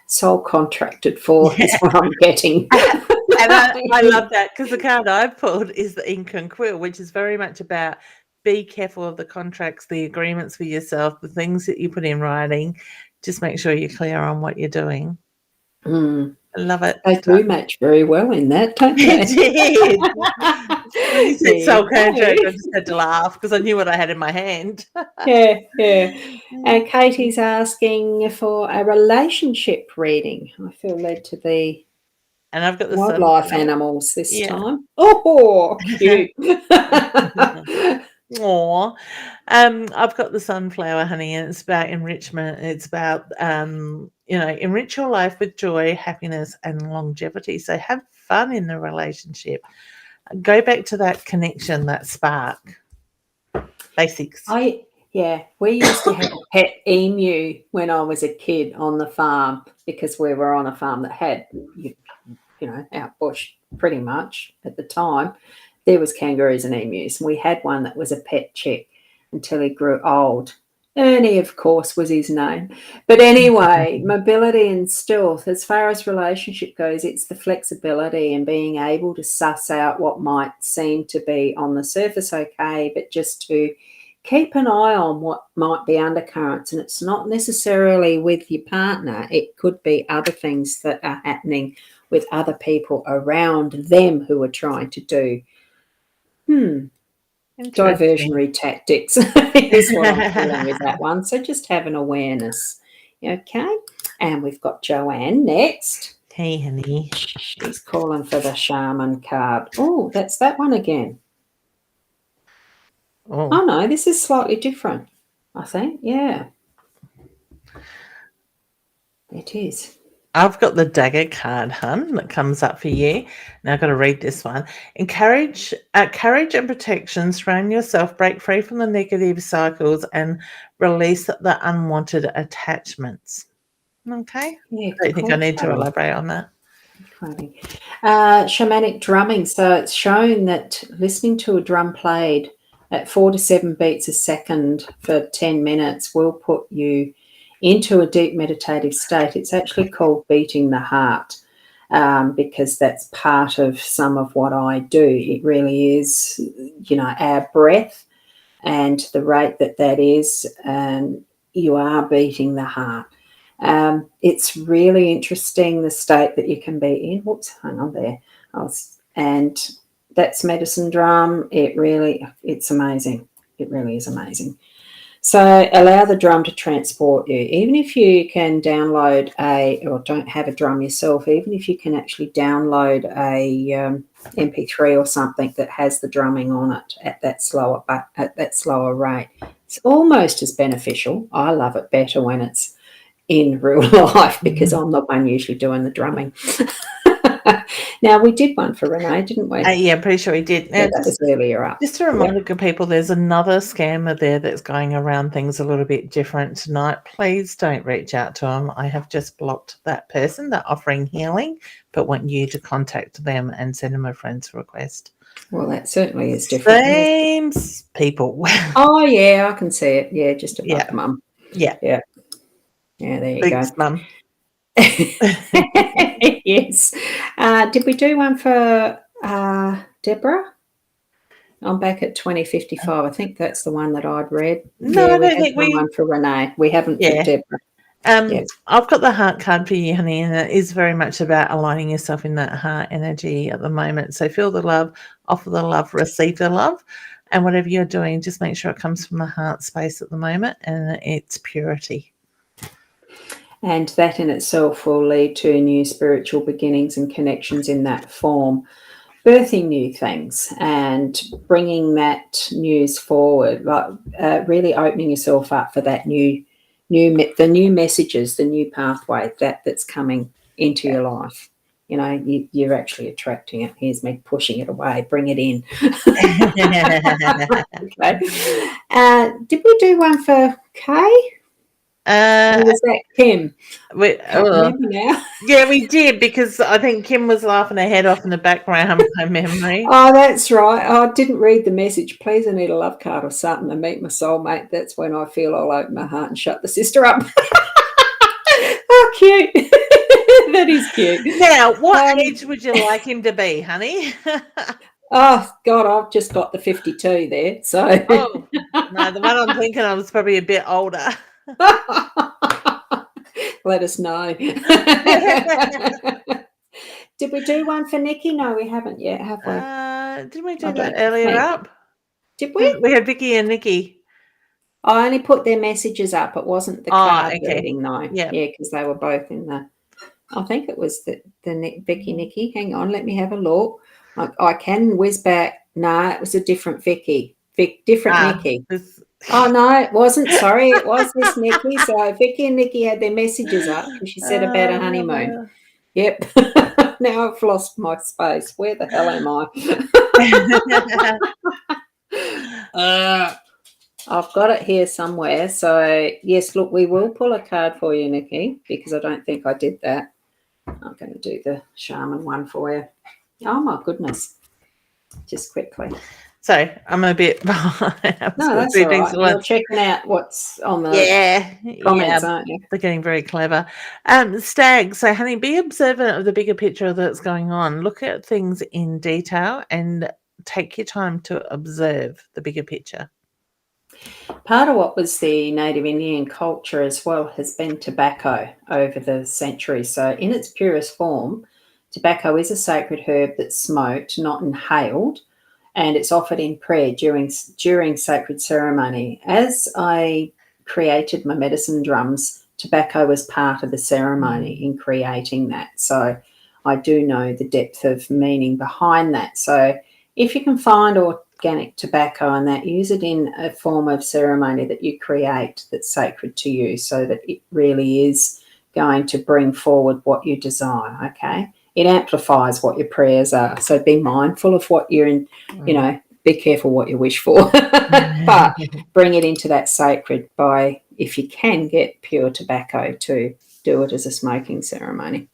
soul contracted for, is what I'm getting. And I love that, because the card I pulled is the Ink and Quill, which is very much about be careful of the contracts, the agreements with yourself, the things that you put in writing. Just make sure you're clear on what you're doing. I love it. They do match very well in that, don't they? It did. When you said soul contract, I just had to laugh because I knew what I had in my hand. Yeah. And Katie's asking for a relationship reading. I feel led to the and I've got the wildlife animals this time. Oh, cute. Aw. I've got the sunflower, honey, and it's about enrichment. It's about, enrich your life with joy, happiness, and longevity. So have fun in the relationship. Go back to that connection, that spark. Basics. We used to have a pet emu when I was a kid on the farm, because we were on a farm that had, out bush pretty much at the time. There was kangaroos and emus, and we had one that was a pet chick until he grew old. Ernie, of course, was his name. But anyway, mobility and stealth, as far as relationship goes, it's the flexibility and being able to suss out what might seem to be on the surface okay, but just to keep an eye on what might be undercurrents. And it's not necessarily with your partner. It could be other things that are happening with other people around them who are trying to do diversionary tactics is what I'm feeling with that one. So just have an awareness. Okay. And we've got Joanne next. Hey, honey. She's calling for the shaman card. Oh, that's that one again. Oh no, this is slightly different, I think. Yeah. It is. I've got the dagger card, hun, that comes up for you. Now I've got to read this one. Encourage courage and protection. Surround yourself. Break free from the negative cycles and release the unwanted attachments. Okay. Yeah, I don't think I need to elaborate on that. Shamanic drumming. So it's shown that listening to a drum played at 4 to 7 beats a second for 10 minutes will put you into a deep meditative state. It's actually called beating the heart, because that's part of some of what I do. It really is, our breath and the rate that is, and you are beating the heart. It's really interesting, the state that you can be in. Whoops, hang on there. And that's medicine drum. It's amazing. It really is amazing. So allow the drum to transport you. Even if you can download or don't have a drum yourself, even if you can actually download a MP3 or something that has the drumming on it at that slower rate, it's almost as beneficial. I love it better when it's in real life because I'm the one usually doing the drumming. Now, we did one for Renee, didn't we? Yeah, I'm pretty sure we did. Yeah, that was earlier up. Just to remind people, there's another scammer there that's going around things a little bit different tonight. Please don't reach out to them. I have just blocked that person. They're offering healing, but want you to contact them and send them a friend's request. Well, that certainly is different. Same people. Oh, yeah, I can see it. Yeah, just above Mum. Yeah. Yeah. Yeah, there you Thanks, go. Mum. Yes. Did we do one for Deborah? I'm back at 2055. I think that's the one that I'd read. No, yeah, I don't think we. One for Renee. We haven't for Deborah. I've got the heart card for you, honey, and it is very much about aligning yourself in that heart energy at the moment. So feel the love, offer the love, receive the love, and whatever you're doing, just make sure it comes from the heart space at the moment, and it's purity. And that in itself will lead to new spiritual beginnings and connections in that form, birthing new things and bringing that news forward, like really opening yourself up for that new messages, the new pathway that's coming into your life. You know, you're actually attracting it. Here's me pushing it away. Bring it in. Okay. Did we do one for Kay? Or was that Kim? Remember now. Yeah, we did, because I think Kim was laughing her head off in the background, my memory. Oh, that's right. I didn't read the message. Please, I need a love card or something to meet my soulmate. That's when I feel I'll open my heart and shut the sister up. Oh, cute. That is cute. Now, what age would you like him to be, honey? Oh, God, I've just got the 52 there. So. Oh, no, the one I'm thinking of is probably a bit older. Let us know. Did we do one for Nikki? No, we haven't yet, have we? Didn't we do that earlier up? Did we? We had Vicky and Nikki. I only put their messages up. It wasn't the card reading, though. Yeah, because they were both in the. I think it was the Vicky Nikki. Hang on, let me have a look. I can whiz back. No, it was a different Vicky. Nikki. Oh, no, it wasn't. Sorry, it was this Nikki. So Vicky and Nikki had their messages up because she said about a honeymoon. Yep. Now I've lost my space. Where the hell am I? I've got it here somewhere. So, yes, look, we will pull a card for you, Nikki, because I don't think I did that. I'm going to do the shaman one for you. Oh, my goodness. Just quickly. So I'm a bit behind. No, that's all right. You're checking out what's on the comments, aren't you? They're getting very clever. Stag, so honey, be observant of the bigger picture that's going on. Look at things in detail and take your time to observe the bigger picture. Part of what was the Native Indian culture as well has been tobacco over the centuries. So in its purest form, tobacco is a sacred herb that's smoked, not inhaled, and it's offered in prayer during sacred ceremony. As I created my medicine drums, tobacco was part of the ceremony in creating that. So I do know the depth of meaning behind that. So if you can find organic tobacco and that, use it in a form of ceremony that you create that's sacred to you, so that it really is going to bring forward what you desire, okay? It amplifies what your prayers are. So be mindful of what you're in, be careful what you wish for, but bring it into that sacred by, if you can, get pure tobacco to do it as a smoking ceremony.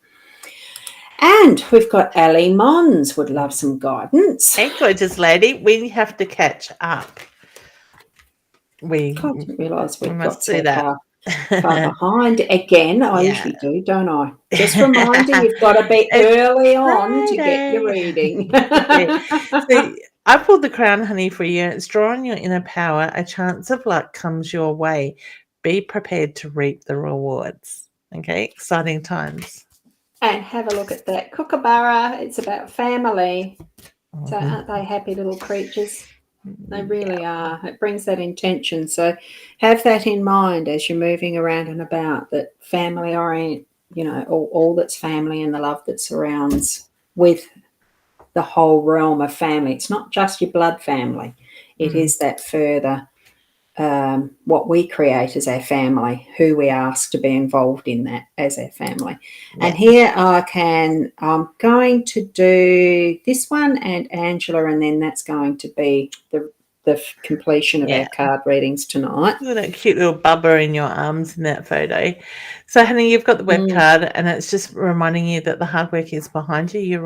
And we've got Ali Mons, would love some guidance. Hey, gorgeous lady, we have to catch up. I didn't realise we got so far behind. Again, I usually do, don't I? Just remind you, you've got to be early on to get your reading. See, I pulled the crown, honey, for you. It's drawing your inner power. A chance of luck comes your way. Be prepared to reap the rewards. Okay, exciting times. And have a look at that kookaburra. It's about family. So aren't they happy little creatures? They really are. It brings that intention. So have that in mind as you're moving around and about, that family orient, all that's family and the love that surrounds with the whole realm of family. It's not just your blood family. It is that further, what we create as our family, who we ask to be involved in that as our family. Yeah. And here I'm going to do this one and Angela, and then that's going to be the completion of our card readings tonight. Look at that cute little bubba in your arms in that photo. So, honey, you've got the web card, and it's just reminding you that the hard work is behind you. You're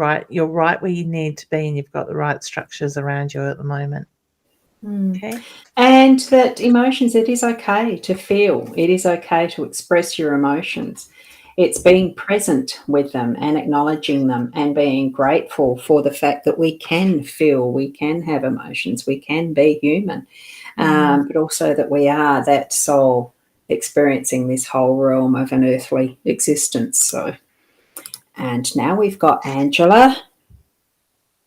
right where you need to be, and you've got the right structures around you at the moment. Okay. And that emotions, it is okay to feel. It is okay to express your emotions. It's being present with them and acknowledging them and being grateful for the fact that we can feel, we can have emotions, we can be human, but also that we are that soul experiencing this whole realm of an earthly existence. So, and now we've got Angela.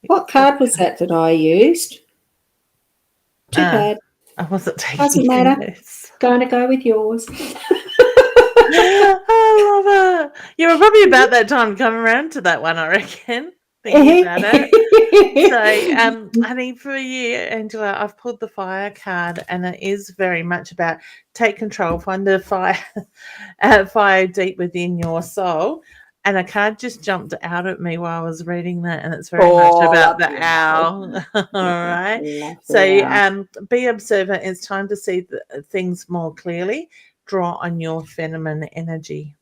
What card was that I used? Too bad. I wasn't taking Doesn't matter. Notes. Going to go with yours. I love it. You were probably about that time to come around to that one, I reckon. Thinking about it. So, honey, for you, Angela, I've pulled the fire card, and it is very much about take control, find the fire deep within your soul. And a card just jumped out at me while I was reading that, and it's very much about the owl. All right. So be observant. It's time to see things more clearly. Draw on your feminine energy.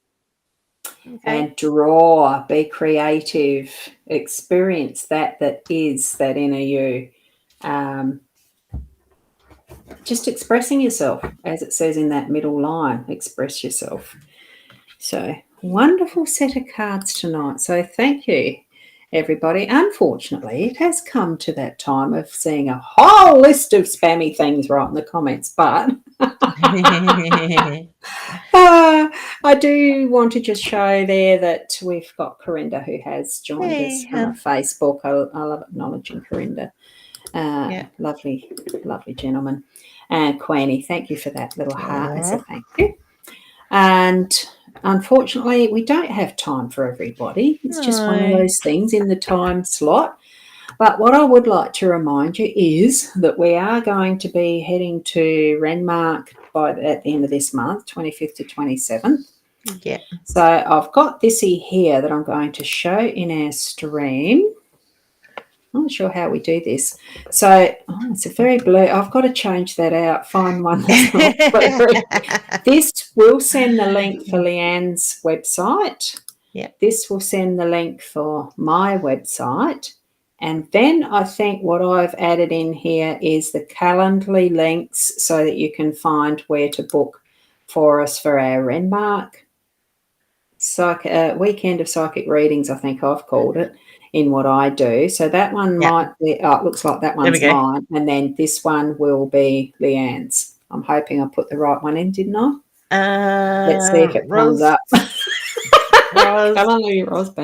Okay. And draw, be creative, experience that is that inner you. Just expressing yourself, as it says in that middle line, express yourself. So wonderful set of cards tonight. So thank you, everybody. Unfortunately, it has come to that time of seeing a whole list of spammy things right in the comments, but I do want to just show there that we've got Corinda, who has joined us on Facebook. I love acknowledging Corinda. Lovely gentleman. And Queenie, thank you for that little heart as a thank you. And unfortunately, we don't have time for everybody. It's just one of those things in the time slot. But what I would like to remind you is that we are going to be heading to Renmark at the end of this month, 25th to 27th. Yeah. So I've got this here that I'm going to show in our stream. I'm not sure how we do this. So it's a very blur. I've got to change that out, find one that's not blurry. This will send the link for Leanne's website. Yeah. This will send the link for my website. And then I think what I've added in here is the Calendly links so that you can find where to book for us for our Renmark weekend of psychic readings, I think I've called it, in what I do. So that one might be, it looks like that one's mine. And then this one will be Leanne's. I'm hoping I put the right one in, didn't I? Let's see if it comes up. Come on, Roz.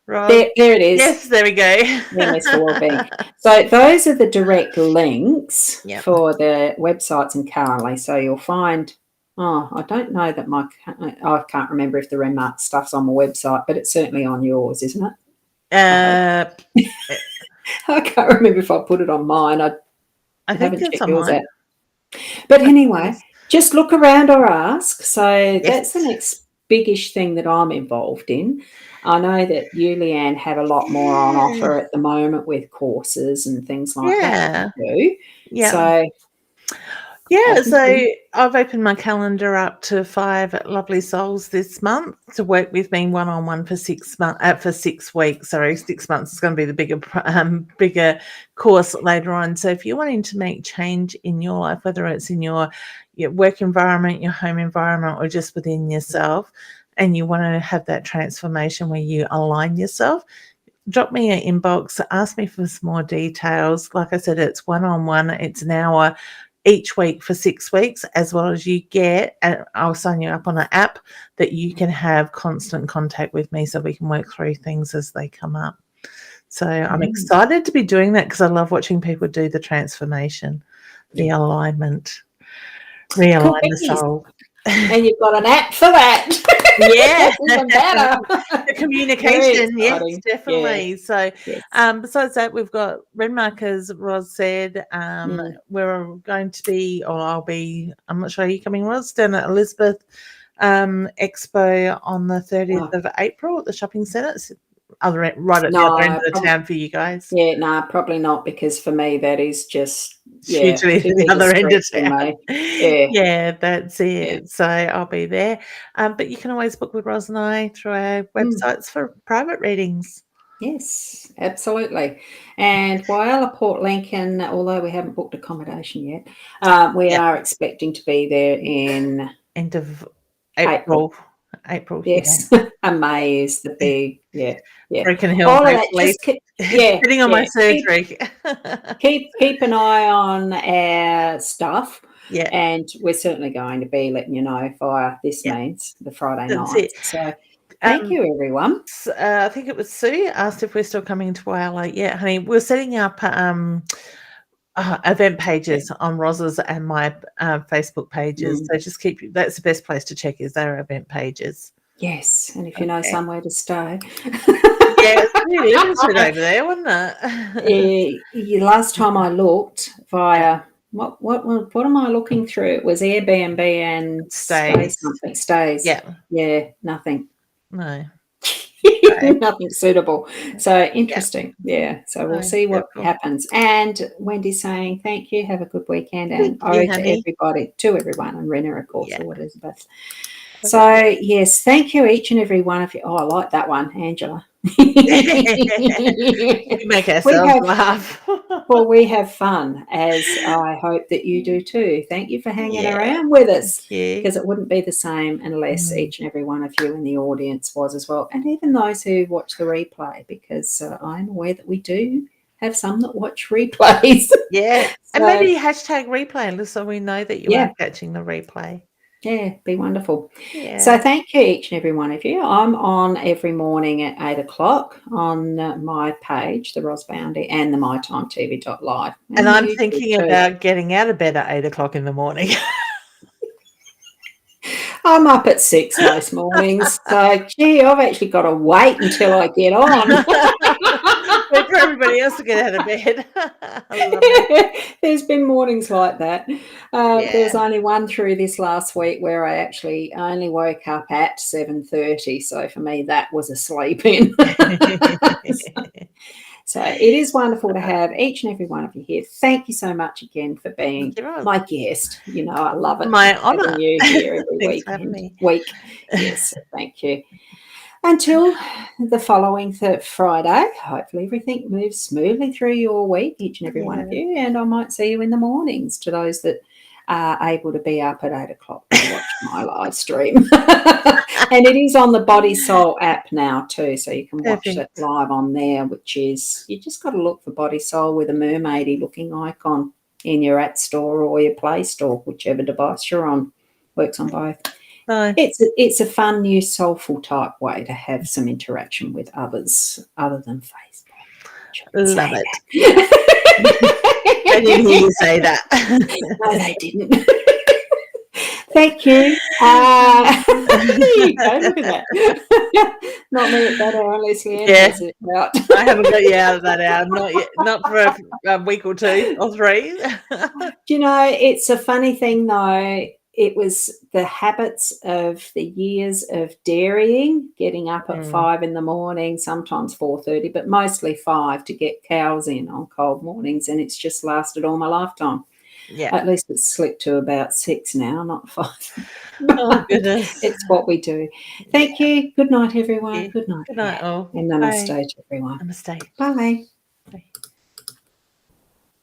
There it is. Yes, there we go. So those are the direct links for the websites and Calendly. So you'll find, I don't know that I can't remember if the Renmark stuff's on my website, but it's certainly on yours, isn't it? I can't remember if I put it on mine. I haven't checked yours out. But anyway, just look around or ask. So that's the next biggish thing that I'm involved in. I know that you, Leanne, have a lot more on offer at the moment with courses and things like that. So I've opened my calendar up to 5 lovely souls this month to work with me one-on-one for 6 months. For 6 weeks, 6 months is going to be the bigger course later on. So if you're wanting to make change in your life, whether it's in your work environment, your home environment, or just within yourself, and you want to have that transformation where you align yourself, drop me an inbox, ask me for some more details. Like I said, it's one-on-one. It's an hour each week for 6 weeks, as well as you get, and I'll sign you up on an app that you can have constant contact with me so we can work through things as they come up. So I'm excited to be doing that because I love watching people do the transformation, the alignment, realign the soul. And you've got an app for that. Yeah. Even better. The communication, yes, definitely. Yeah. So Yes. besides that, we've got Renmark, as Roz said. We're going to be, or I'll be, I'm not sure, are you coming, Roz, down at Elizabeth Expo on the 30th of April at the shopping centre. It's right at the other end of the town for you guys. Yeah, no, probably not, because for me that is just hugely the other end of town. Yeah, that's it. Yeah. So I'll be there. But you can always book with Roz and I through our websites for private readings. Yes, absolutely. And Whyalla Port Lincoln, although we haven't booked accommodation yet, we are expecting to be there in end of April. Yes, and May is the big, Broken Hill, all of that, just sitting on my surgery. Keep an eye on our stuff. Yeah. And we're certainly going to be letting you know via this means, the Friday night. So thank you, everyone. I think it was Sue asked if we're still coming to Whyalla. Yeah, honey, we're setting up event pages on Roz's and my Facebook pages. So just that's the best place to check, is their event pages. Yes, and if you know somewhere to stay. Yeah, it's pretty limited over there, wasn't it? Last time I looked via what am I looking through? It was Airbnb and Stays. Yeah, nothing. No. Nothing suitable. So interesting. Yeah. So we'll see what happens. And Wendy's saying thank you. Have a good weekend. And to everyone, and Rena, of course, or Elizabeth. So yes, thank you, each and every one of you. Oh, I like that one, Angela. We make ourselves laugh. Well, we have fun, as I hope that you do too. Thank you for hanging around with us, because it wouldn't be the same unless each and every one of you in the audience was as well, and even those who watch the replay, because I'm aware that we do have some that watch replays. Yeah, and maybe hashtag replay, so we know that you are catching the replay. Yeah, be wonderful. Yeah. So thank you, each and every one of you. I'm on every morning at 8 o'clock on my page, the Roz Boundy, and the mytimetv.live. And I'm thinking about getting out of bed at 8 o'clock in the morning. I'm up at 6 most mornings. So, gee, I've actually got to wait until I get on. Wait for everybody else to get out of bed. There's been mornings like that. There's only one through this last week where I actually only woke up at 7:30. So for me, that was a sleep in. So it is wonderful to have each and every one of you here. Thank you so much again for being my guest. You know, I love it. My honour. You here every week. Yes, thank you. Until the following Friday, hopefully everything moves smoothly through your week, each and every one of you, and I might see you in the mornings, to those that are able to be up at 8 o'clock to watch my live stream. And it is on the Body Soul app now too, so you can watch it live on there, which is, you just got to look for Body Soul with a mermaidy looking icon in your app store or your Play Store, whichever device you're on. Works on both. No. It's a fun, new, soulful type way to have some interaction with others other than Facebook. Love it. I didn't hear you say that. No, they didn't. Thank you. Look at that. Not me at that hour, unless Leanne has it out. I haven't got you out of that hour. Not yet. Not for a week or 2 or 3. Do you know, it's a funny thing though. It was the habits of the years of dairying, getting up at 5 in the morning, sometimes 4:30, but mostly 5 to get cows in on cold mornings, and it's just lasted all my lifetime. Yeah. At least it's slipped to about 6 now, not 5. Oh, goodness. It's what we do. Thank you. Good night, everyone. Good night. Good night, all. And namaste to everyone. Namaste. Bye. Bye.